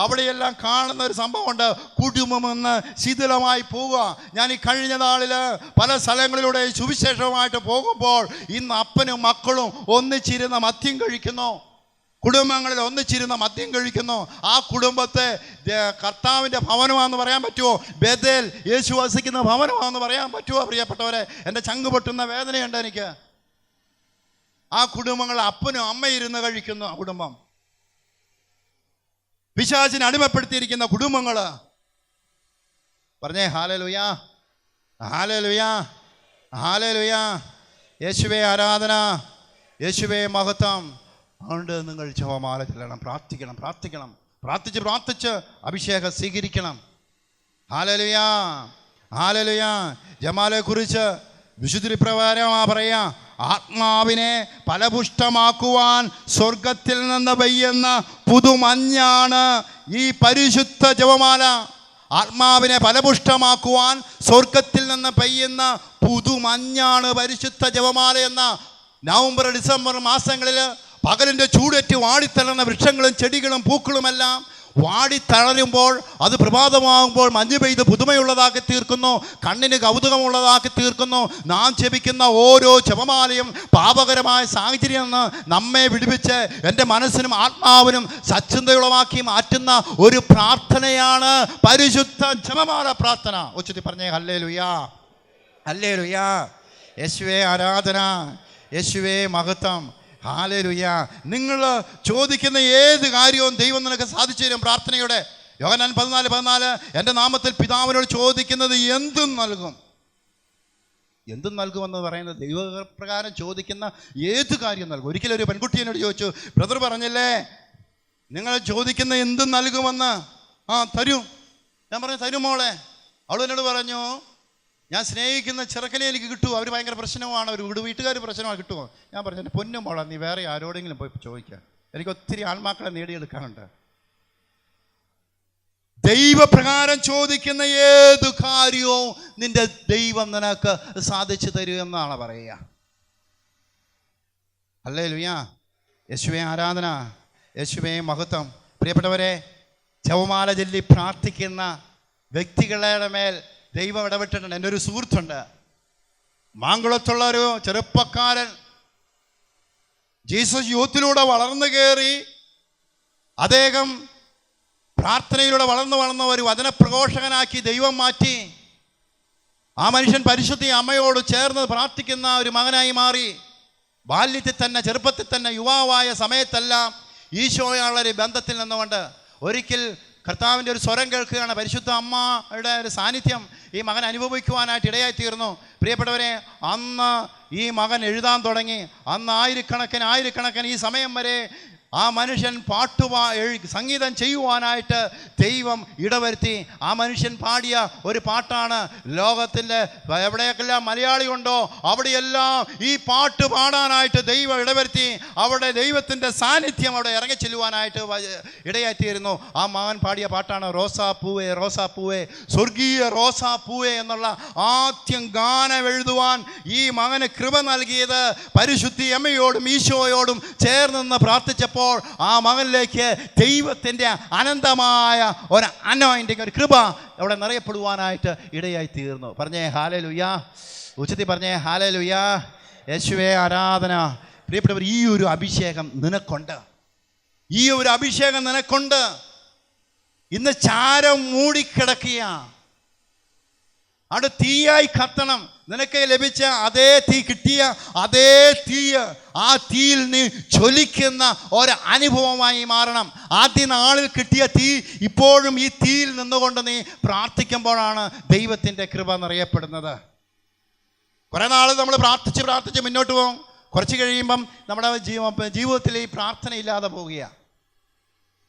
അവിടെയെല്ലാം കാണുന്ന ഒരു സംഭവമുണ്ട്, കുടുംബമെന്ന് ശിഥിലമായി പോവുക. ഞാൻ ഈ കഴിഞ്ഞ നാളിൽ പല സ്ഥലങ്ങളിലൂടെ സുവിശേഷവുമായിട്ട് പോകുമ്പോൾ ഇന്ന് അപ്പനും മക്കളും ഒന്നിച്ചിരുന്ന മദ്യം കഴിക്കുന്നു. കുടുംബങ്ങളിൽ ഒന്നിച്ചിരുന്ന മദ്യം കഴിക്കുന്നു. ആ കുടുംബത്തെ കർത്താവിൻ്റെ ഭവനമാണെന്ന് പറയാൻ പറ്റുമോ? ബേഥേൽ യേശു വസിക്കുന്ന ഭവനമാണെന്ന് പറയാൻ പറ്റുമോ പ്രിയപ്പെട്ടവരെ? എൻ്റെ ചങ്ക് പൊട്ടുന്ന വേദനയുണ്ട് എനിക്ക്. ആ കുടുംബങ്ങൾ അപ്പനും അമ്മയും ഇരുന്ന് കഴിക്കുന്ന കുടുംബം, പിശാചിനെ അടിമപ്പെടുത്തിയിരിക്കുന്ന കുടുംബങ്ങൾ. പറഞ്ഞേ ഹല്ലേലൂയാ, ഹല്ലേലൂയാ, ഹല്ലേലൂയാ. യേശുവേ ആരാധന, യേശുവേ മഹത്വം. അതുകൊണ്ട് നിങ്ങൾ ജപമാല ചൊല്ലണം, പ്രാർത്ഥിക്കണം, പ്രാർത്ഥിച്ച് അഭിഷേകം സ്വീകരിക്കണം. ഹല്ലേലൂയാ, ഹല്ലേലൂയാ. ജപമാലയെക്കുറിച്ച് വിശുദ്ധ പ്രകാരമാ പറയാ, ആത്മാവിനെ ഫലപുഷ്ടമാക്കുവാൻ സ്വർഗത്തിൽ നിന്ന് പെയ്യുന്ന പുതുമഞ്ഞാണ് ഈ പരിശുദ്ധ ജപമാല. ആത്മാവിനെ ഫലപുഷ്ടമാക്കുവാൻ സ്വർഗത്തിൽ നിന്ന് പെയ്യുന്ന പുതുമഞ്ഞാണ് പരിശുദ്ധ ജപമാല എന്ന. നവംബർ ഡിസംബർ മാസങ്ങളിൽ പകലിൻ്റെ ചൂടേറ്റ് വാടിത്തളർന്ന വൃക്ഷങ്ങളും ചെടികളും പൂക്കളുമെല്ലാം വാടിത്തളരുമ്പോൾ അത് പ്രഭാതമാകുമ്പോൾ മഞ്ഞ് പെയ്ത് പുതുമയുള്ളതാക്കി തീർക്കുന്നു, കണ്ണിന് കൗതുകമുള്ളതാക്കി തീർക്കുന്നു. നാം ജപിക്കുന്ന ഓരോ ജപമാലയും പാപകരമായ സാഹചര്യം നിന്ന് നമ്മെ വിടുവിച്ച് എൻ്റെ മനസ്സിനും ആത്മാവിനും സച്ചിന്തയുളവാക്കി മാറ്റുന്ന ഒരു പ്രാർത്ഥനയാണ് പരിശുദ്ധ ജപമാല പ്രാർത്ഥന. ഉച്ചത്തിൽ പറഞ്ഞേ ഹല്ലേലൂയാ, ഹല്ലേലൂയാ. യേശുവേ ആരാധന, യേശുവേ മഹത്വം. ഹല്ലേലൂയ. നിങ്ങൾ ചോദിക്കുന്ന ഏത് കാര്യവും ദൈവം നിനക്ക് സാധിച്ചു തരും പ്രാർത്ഥനയോടെ. യോഹന്നാൻ 14:14 എൻ്റെ നാമത്തിൽ പിതാവിനോട് ചോദിക്കുന്നത് എന്തും നൽകും. എന്തും നൽകുമെന്ന് പറയുന്നത് ദൈവപ്രകാരം ചോദിക്കുന്ന ഏത് കാര്യം നൽകും. ഒരിക്കലും ഒരു പെൺകുട്ടി എന്നോട് ചോദിച്ചു, ബ്രദർ പറഞ്ഞല്ലേ നിങ്ങൾ ചോദിക്കുന്ന എന്തും നൽകുമെന്ന്. തരും. ഞാൻ പറഞ്ഞു തരും മോളെ. അവൾ എന്നോട് പറഞ്ഞു, ഞാൻ സ്നേഹിക്കുന്ന ചെറുക്കനെ എനിക്ക് കിട്ടുമോ, അവർ ഭയങ്കര പ്രശ്നമാണ്, അവർ വീട്ടുകാർ പ്രശ്നമാണ്, കിട്ടുമോ? ഞാൻ പറഞ്ഞു എൻ്റെ പൊന്നു മോളെ, നീ വേറെ ആരോടെങ്കിലും പോയി ചോദിക്കുക, എനിക്ക് ഒത്തിരി ആത്മാക്കളെ നേടിയെടുക്കാനുണ്ട്. ദൈവപ്രകാരം ചോദിക്കുന്ന ഏതു കാര്യവും നിന്റെ ദൈവം നിനക്ക് സാധിച്ചു തരൂ എന്നാണ് പറയുക. ഹല്ലേലൂയ. യേശുവേ ആരാധന, യേശുവേ മഹത്വം. പ്രിയപ്പെട്ടവരെ, ജപമാല ചൊല്ലി പ്രാർത്ഥിക്കുന്ന വ്യക്തികളുടെ മേൽ ദൈവം ഇടപെട്ടിട്ടുണ്ട്. എൻ്റെ ഒരു സുഹൃത്തുണ്ട്, മാങ്കുളത്തുള്ള ഒരു ചെറുപ്പക്കാരൻ, ജീസസ് യൂത്തിലൂടെ വളർന്നു കയറി അദ്ദേഹം പ്രാർത്ഥനയിലൂടെ വളർന്നു ഒരു വചനപ്രഘോഷകനാക്കി ദൈവം മാറ്റി. ആ മനുഷ്യൻ പരിശുദ്ധ അമ്മയോട് ചേർന്ന് പ്രാർത്ഥിക്കുന്ന ഒരു മകനായി മാറി. ബാല്യത്തിൽ തന്നെ, ചെറുപ്പത്തിൽ തന്നെ, യുവാവായ സമയത്തെല്ലാം ഈശോയുള്ള ഒരു ബന്ധത്തിൽ നിന്നുകൊണ്ട് ഒരിക്കൽ കർത്താവിൻ്റെ ഒരു സ്വരം കേൾക്കുകയാണ്. പരിശുദ്ധ അമ്മയുടെ ഒരു സാന്നിധ്യം ഈ മകൻ അനുഭവിക്കുവാനായിട്ട് ഇടയായിത്തീർന്നു. പ്രിയപ്പെട്ടവരെ, അന്ന് ഈ മകൻ എഴുതാൻ തുടങ്ങി. അന്ന് ആയിരക്കണക്കിന് ഈ സമയം വരെ ആ മനുഷ്യൻ സംഗീതം ചെയ്യുവാനായിട്ട് ദൈവം ഇടവരുത്തി. ആ മനുഷ്യൻ പാടിയ ഒരു പാട്ടാണ്, ലോകത്തിൻ്റെ എവിടെയൊക്കെല്ലാം മലയാളി ഉണ്ടോ അവിടെയെല്ലാം ഈ പാട്ട് പാടാനായിട്ട് ദൈവം ഇടവരുത്തി. അവിടെ ദൈവത്തിൻ്റെ സാന്നിധ്യം അവിടെ ഇറങ്ങി ചെല്ലുവാനായിട്ട് ഇടയായിത്തീരുന്നു. ആ മകൻ പാടിയ പാട്ടാണ് റോസാപ്പൂവേ റോസാപ്പൂവേ സ്വർഗീയ റോസാപ്പൂവേ എന്നുള്ള ആദ്യം ഗാനം എഴുതുവാൻ ഈ മകന് കൃപ നൽകിയത് പരിശുദ്ധി അമ്മയോടും ഈശോയോടും ചേർന്ന് പ്രാർത്ഥിച്ചപ്പോൾ ആ മകനിലേക്ക് ദൈവത്തിൻ്റെ അനന്തമായ ഒരു അനോയിന്റിങ്, ഒരു കൃപ അവിടെ നിറയപ്പെടുവാനായിട്ട് ഇടയായി തീർന്നു. പറഞ്ഞേ ഹല്ലേലൂയ. ഉച്ചത്തിൽ പറഞ്ഞേ ഹല്ലേലൂയ. യേശുവേ ആരാധന. പ്രിയപ്പെട്ടവർ, ഈ ഒരു അഭിഷേകം നിനക്കുണ്ട്. ഈ ഒരു അഭിഷേകം നിനക്കുണ്ട്. ഇന്ന് ചാരം മൂടിക്കിടക്കുക, അവിടെ തീയായി കത്തണം. നിനക്ക് ലഭിച്ച അതേ തീ, കിട്ടിയ അതേ തീ, ആ തീയിൽ നീ ജ്വലിക്കുന്ന ഒരു അനുഭവമായി മാറണം. ആദ്യ നാളിൽ കിട്ടിയ തീ ഇപ്പോഴും ഈ തീയിൽ നിന്നുകൊണ്ട് നീ പ്രാർത്ഥിക്കുമ്പോഴാണ് ദൈവത്തിൻ്റെ കൃപ നിറയപ്പെടുന്നത്. കുറേ നാൾ നമ്മൾ പ്രാർത്ഥിച്ച് മുന്നോട്ട് പോകും. കുറച്ച് കഴിയുമ്പം നമ്മുടെ ജീവിതത്തിൽ ഈ പ്രാർത്ഥന ഇല്ലാതെ പോവുകയാണ്.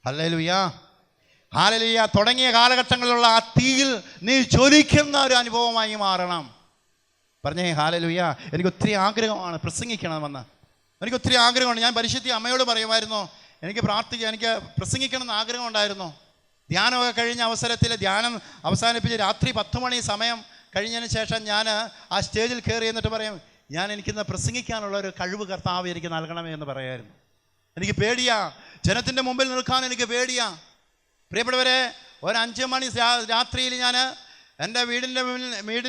ഹല്ലേലൂയ. ഹല്ലേലൂയ. തുടങ്ങിയ കാലഘട്ടങ്ങളിലുള്ള ആ തീയിൽ നീ ജ്വലിക്കുന്ന ഒരു അനുഭവമായി മാറണം. പറഞ്ഞേ ഹല്ലേലൂയ. എനിക്ക് ഒത്തിരി ആഗ്രഹമാണ് പ്രസംഗിക്കണമെന്ന്. എനിക്ക് ഒത്തിരി ആഗ്രഹമാണ്. ഞാൻ പരിശുദ്ധ അമ്മയോട് പറയുമായിരുന്നു, എനിക്ക് പ്രസംഗിക്കണം എന്ന് ആഗ്രഹം ഉണ്ടായിരുന്നു. ധ്യാനമൊക്കെ കഴിഞ്ഞ അവസരത്തിൽ ധ്യാനം അവസാനിപ്പിച്ച് രാത്രി 10 മണി സമയം കഴിഞ്ഞതിന് ശേഷം ഞാൻ ആ സ്റ്റേജിൽ കയറി എന്നിട്ട് പറയും, എനിക്കിന്ന് പ്രസംഗിക്കാനുള്ള ഒരു കഴിവ് കർത്താവ് എനിക്ക് നൽകണമേ എന്ന് പറയായിരുന്നു. എനിക്ക് പേടിയാ, ജനത്തിൻ്റെ മുമ്പിൽ നിൽക്കാൻ എനിക്ക് പേടിയാ. പ്രിയപ്പെട്ടവരെ, ഒരു 5 മണി രാത്രിയിൽ ഞാൻ എൻ്റെ വീടിൽ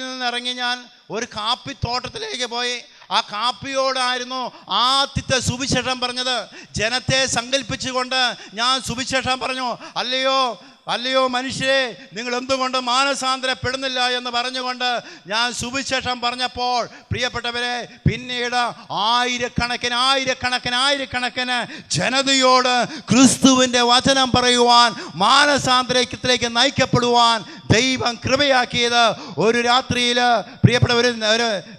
നിന്ന് ഇറങ്ങി ഞാൻ ഒരു കാപ്പിത്തോട്ടത്തിലേക്ക് പോയി. ആ കാപ്പിയോടായിരുന്നു ആദ്യത്തെ സുവിശേഷം പറഞ്ഞത്. ജനത്തെ സങ്കല്പിച്ചുകൊണ്ട് ഞാൻ സുവിശേഷം പറഞ്ഞു. അല്ലയോ മനുഷ്യരെ, നിങ്ങൾ എന്തുകൊണ്ട് മാനസാന്തരപ്പെടുന്നില്ല എന്ന് പറഞ്ഞുകൊണ്ട് ഞാൻ സുവിശേഷം പറഞ്ഞപ്പോൾ പ്രിയപ്പെട്ടവരെ, പിന്നീട് ആയിരക്കണക്കിന് ജനതയോട് ക്രിസ്തുവിൻ്റെ വചനം പറയുവാൻ, മാനസാന്തരത്തിലേക്ക് നയിക്കപ്പെടുവാൻ ദൈവം കൃപയാക്കിയത് ഒരു രാത്രിയിൽ പ്രിയപ്പെട്ടവർ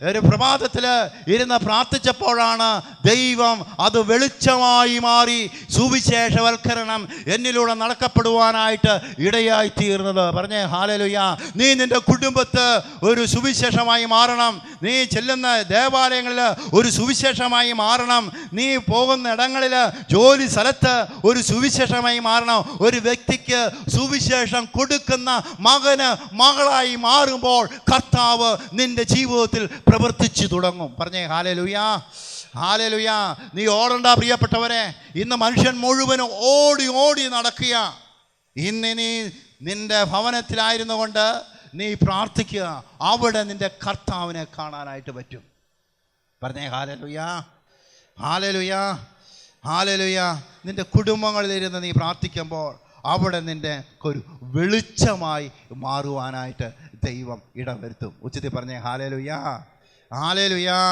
ഒരു പ്രഭാതത്തിൽ ഇരുന്ന് പ്രാർത്ഥിച്ചപ്പോഴാണ് ദൈവം അത് വെളിച്ചമായി മാറി സുവിശേഷവൽക്കരണം എന്നിലൂടെ നടക്കപ്പെടുവാനായിട്ട് ഇടയായി തീർന്നത്. പറഞ്ഞേ ഹല്ലേലൂയ. നീ നിന്റെ കുടുംബത്ത് ഒരു സുവിശേഷമായി മാറണം. നീ ചെല്ലുന്ന ദേവാലയങ്ങളിൽ ഒരു സുവിശേഷമായി മാറണം. നീ പോകുന്ന ഇടങ്ങളിൽ, ജോലി സ്ഥലത്ത് ഒരു സുവിശേഷമായി മാറണം. ഒരു വ്യക്തിക്ക് സുവിശേഷം കൊടുക്കുന്ന മകന് മകളായി മാറുമ്പോൾ കർത്താവ് നിന്റെ ജീവിതത്തിൽ പ്രവർത്തിച്ചു തുടങ്ങും. പറഞ്ഞേ ഹല്ലേലൂയ. ഹല്ലേലൂയ. നീ ഓടണ്ട പ്രിയപ്പെട്ടവരെ. ഇന്ന് മനുഷ്യൻ മുഴുവനും ഓടി നടക്കുക. ഇന്ന് നീ നിന്റെ ഭവനത്തിലായിരുന്നു കൊണ്ട് നീ പ്രാർത്ഥിക്കുക. അവിടെ നിന്റെ കർത്താവിനെ കാണാനായിട്ട് പറ്റും. പറഞ്ഞേ ഹല്ലേലൂയ. ഹല്ലേലൂയ. ഹല്ലേലൂയ. നിന്റെ കുടുംബങ്ങളിലിരുന്ന് നീ പ്രാർത്ഥിക്കുമ്പോൾ അവിടെ നിന്റെ ഒരു വെളിച്ചമായി മാറുവാനായിട്ട് ദൈവം ഇടവരുത്തും. ഉച്ചത്തിൽ പറഞ്ഞേ ഹല്ലേലൂയ. ഹല്ലേലൂയാ.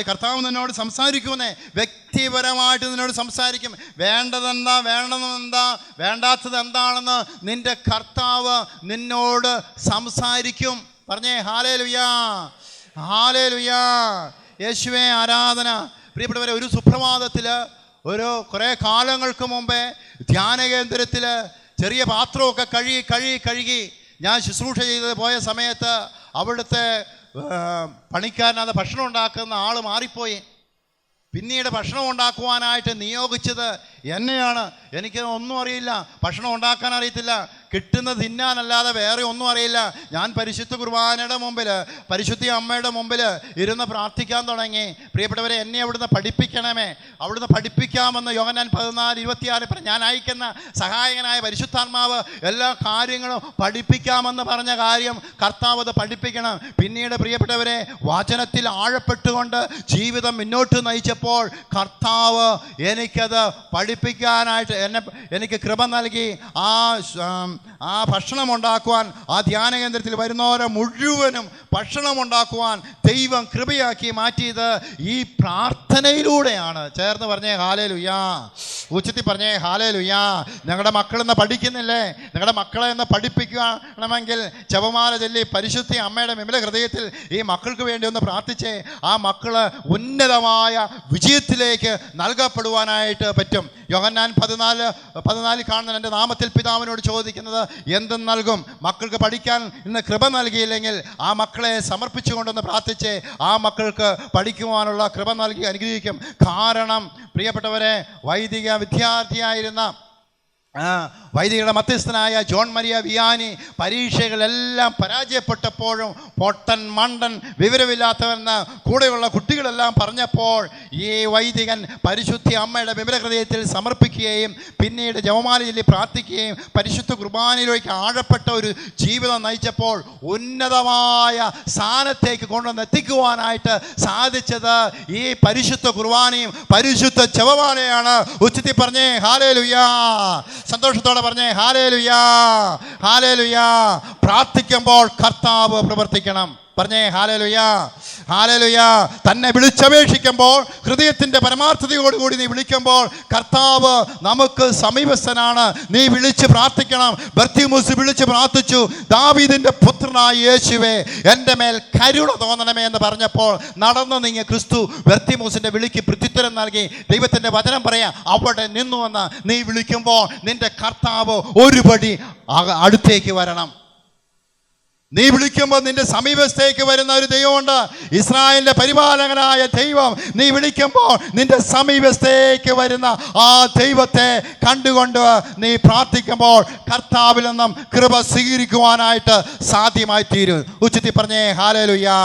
കർത്താവ് നിന്നോട് സംസാരിക്കുമെന്നേ, വ്യക്തിപരമായിട്ട് നിന്നോട് സംസാരിക്കും. വേണ്ടതെന്താ, വേണ്ടാത്തത് എന്താണെന്ന് നിന്റെ കർത്താവ് നിന്നോട് സംസാരിക്കും. പറഞ്ഞേ ഹല്ലേലൂയാ, ഹല്ലേലൂയാ. യേശുവേ ആരാധന. പ്രിയപ്പെട്ടവരെ, ഒരു സുപ്രഭാതത്തിൽ കുറേ കാലങ്ങൾക്ക് മുമ്പേ ധ്യാന കേന്ദ്രത്തിൽ ചെറിയ പാത്രമൊക്കെ കഴുകി ഞാൻ ശുശ്രൂഷ ചെയ്ത് പോയ സമയത്ത് അവിടുത്തെ പണിക്കാരനത് ഭക്ഷണം ഉണ്ടാക്കുന്ന ആൾ മാറിപ്പോയി. പിന്നീട് ഭക്ഷണം ഉണ്ടാക്കുവാനായിട്ട് നിയോഗിച്ചത് എന്നെയാണ്. എനിക്ക് ഒന്നും അറിയില്ല, ഭക്ഷണം ഉണ്ടാക്കാൻ അറിയത്തില്ല, കിട്ടുന്നത് തിന്നാനല്ലാതെ വേറെ ഒന്നും അറിയില്ല. ഞാൻ പരിശുദ്ധ കുർബാനയുടെ മുമ്പിൽ, പരിശുദ്ധ അമ്മയുടെ മുമ്പിൽ ഇരുന്ന് പ്രാർത്ഥിക്കാൻ തുടങ്ങി. പ്രിയപ്പെട്ടവരെ, എന്നെ അവിടുന്ന് പഠിപ്പിക്കണമേ, അവിടുന്ന് പഠിപ്പിക്കാമെന്ന് യോഹന്നാൻ 14:26 ഞാൻ അയക്കുന്ന സഹായകനായ പരിശുദ്ധാത്മാവ് എല്ലാ കാര്യങ്ങളും പഠിപ്പിക്കാമെന്ന് പറഞ്ഞ കാര്യം കർത്താവ് അത് പഠിപ്പിക്കണം. പിന്നീട് പ്രിയപ്പെട്ടവരെ, വചനത്തിൽ ആഴപ്പെട്ടുകൊണ്ട് ജീവിതം മുന്നോട്ട് നയിച്ചപ്പോൾ കർത്താവ് എനിക്കത് പഠിപ്പിക്കാനായിട്ട് എനിക്ക് കൃപ നൽകി. ആ ഭക്ഷണം ഉണ്ടാക്കുവാൻ, ആ ധ്യാന കേന്ദ്രത്തിൽ വരുന്നവരെ മുഴുവനും ഭക്ഷണം ഉണ്ടാക്കുവാൻ ദൈവം കൃപയാക്കി മാറ്റിയത് ഈ പ്രാർത്ഥനയിലൂടെയാണ്. ചേർന്ന് പറഞ്ഞേ ഹല്ലേലൂയാ, ഉച്ചത്തിൽ പറഞ്ഞേ ഹല്ലേലൂയാ. ഞങ്ങളുടെ മക്കളെന്ന് പഠിക്കുന്നില്ലേ? നിങ്ങളുടെ മക്കളെ എന്ന് പഠിപ്പിക്കണമെങ്കിൽ ജപമാല ചൊല്ലി പരിശുദ്ധ അമ്മയുടെ വിമല ഹൃദയത്തിൽ ഈ മക്കൾക്ക് വേണ്ടി ഒന്ന് പ്രാർത്ഥിച്ചേ. ആ മക്കള് ഉന്നതമായ വിജയത്തിലേക്ക് നൽകപ്പെടുവാനായിട്ട് പറ്റും. യോഹന്നാൻ 14 കാണുന്ന എൻ്റെ നാമത്തിൽ പിതാവിനോട് ചോദിക്കുന്നത് എന്തും നൽകും. മക്കൾക്ക് പഠിക്കാൻ ഇന്ന് കൃപ നൽകിയില്ലെങ്കിൽ ആ മക്കളെ സമർപ്പിച്ചുകൊണ്ടൊന്ന് പ്രാർത്ഥിച്ചേ. ആ മക്കൾക്ക് പഠിക്കുവാനുള്ള കൃപ നൽകി അനുഗ്രഹിക്കും. കാരണം പ്രിയപ്പെട്ടവരെ, വൈദിക വിദ്യാർത്ഥിയായിരുന്ന വൈദികരുടെ മധ്യസ്ഥനായ ജോൺ മരിയ വിയാനി പരീക്ഷകളെല്ലാം പരാജയപ്പെട്ടപ്പോഴും പൊട്ടൻ, മണ്ടൻ, വിവരമില്ലാത്തവെന്ന് കൂടെയുള്ള കുട്ടികളെല്ലാം പറഞ്ഞപ്പോൾ ഈ വൈദികൻ പരിശുദ്ധ അമ്മയുടെ വിമല ഹൃദയത്തിൽ സമർപ്പിക്കുകയും പിന്നീട് ജപമാല ചൊല്ലി പ്രാർത്ഥിക്കുകയും പരിശുദ്ധ കുർബാനയിലേക്ക് ആഴപ്പെട്ട ഒരു ജീവിതം നയിച്ചപ്പോൾ ഉന്നതമായ സ്ഥാനത്തേക്ക് കൊണ്ടുവന്നെത്തിക്കുവാനായിട്ട് സാധിച്ചത് ഈ പരിശുദ്ധ കുർബാനയും പരിശുദ്ധ ജപമാലയാണ്. ഉച്ചത്തിൽ പറഞ്ഞേ ഹല്ലേലൂയാ, സന്തോഷത്തോടെ പറഞ്ഞേ ഹല്ലേലൂയാ, ഹല്ലേലൂയാ. പ്രാർത്ഥിക്കുമ്പോൾ കർത്താവ് പ്രവർത്തിക്കണം. പറഞ്ഞേ ഹല്ലേലൂയാ, ഹല്ലേലൂയാ. തന്നെ വിളിച്ചപേക്ഷിക്കുമ്പോൾ, ഹൃദയത്തിൻ്റെ പരമാർത്ഥതയോടുകൂടി നീ വിളിക്കുമ്പോൾ കർത്താവ് നമുക്ക് സമീപസ്ഥനാണ്. നീ വിളിച്ച് പ്രാർത്ഥിക്കണം. ബർത്തിമൂസ് വിളിച്ച് പ്രാർത്ഥിച്ചു, ദാവീദിൻ്റെ പുത്രനായ യേശുവേ എൻ്റെ മേൽ കരുണ തോന്നണമേ എന്ന് പറഞ്ഞപ്പോൾ നടന്നു നീങ്ങിയ ക്രിസ്തു ബർത്തിമൂസിൻ്റെ വിളിക്ക് പ്രത്യുത്തരം നൽകി. ദൈവത്തിൻ്റെ വചനം പറയാം, അവിടെ നിന്നുവെന്ന് നീ വിളിക്കുമ്പോൾ നിന്റെ കർത്താവ് ഒരു പടി അടുത്തേക്ക് വരണം. നീ വിളിക്കുമ്പോൾ നിന്റെ സമീപത്തേക്ക് വരുന്ന ഒരു ദൈവമുണ്ട്, ഇസ്രായേലിന്റെ പരിപാലകനായ ദൈവം. നീ വിളിക്കുമ്പോൾ നിന്റെ സമീപത്തേക്ക് വരുന്ന ആ ദൈവത്തെ കണ്ടുകൊണ്ട് നീ പ്രാർത്ഥിക്കുമ്പോൾ കർത്താവിൽ നിന്നും കൃപ സ്വീകരിക്കുവാനായിട്ട് സാധ്യമായി തീരും. ഉച്ചത്തിൽ പറഞ്ഞേ ഹല്ലേലൂയാ.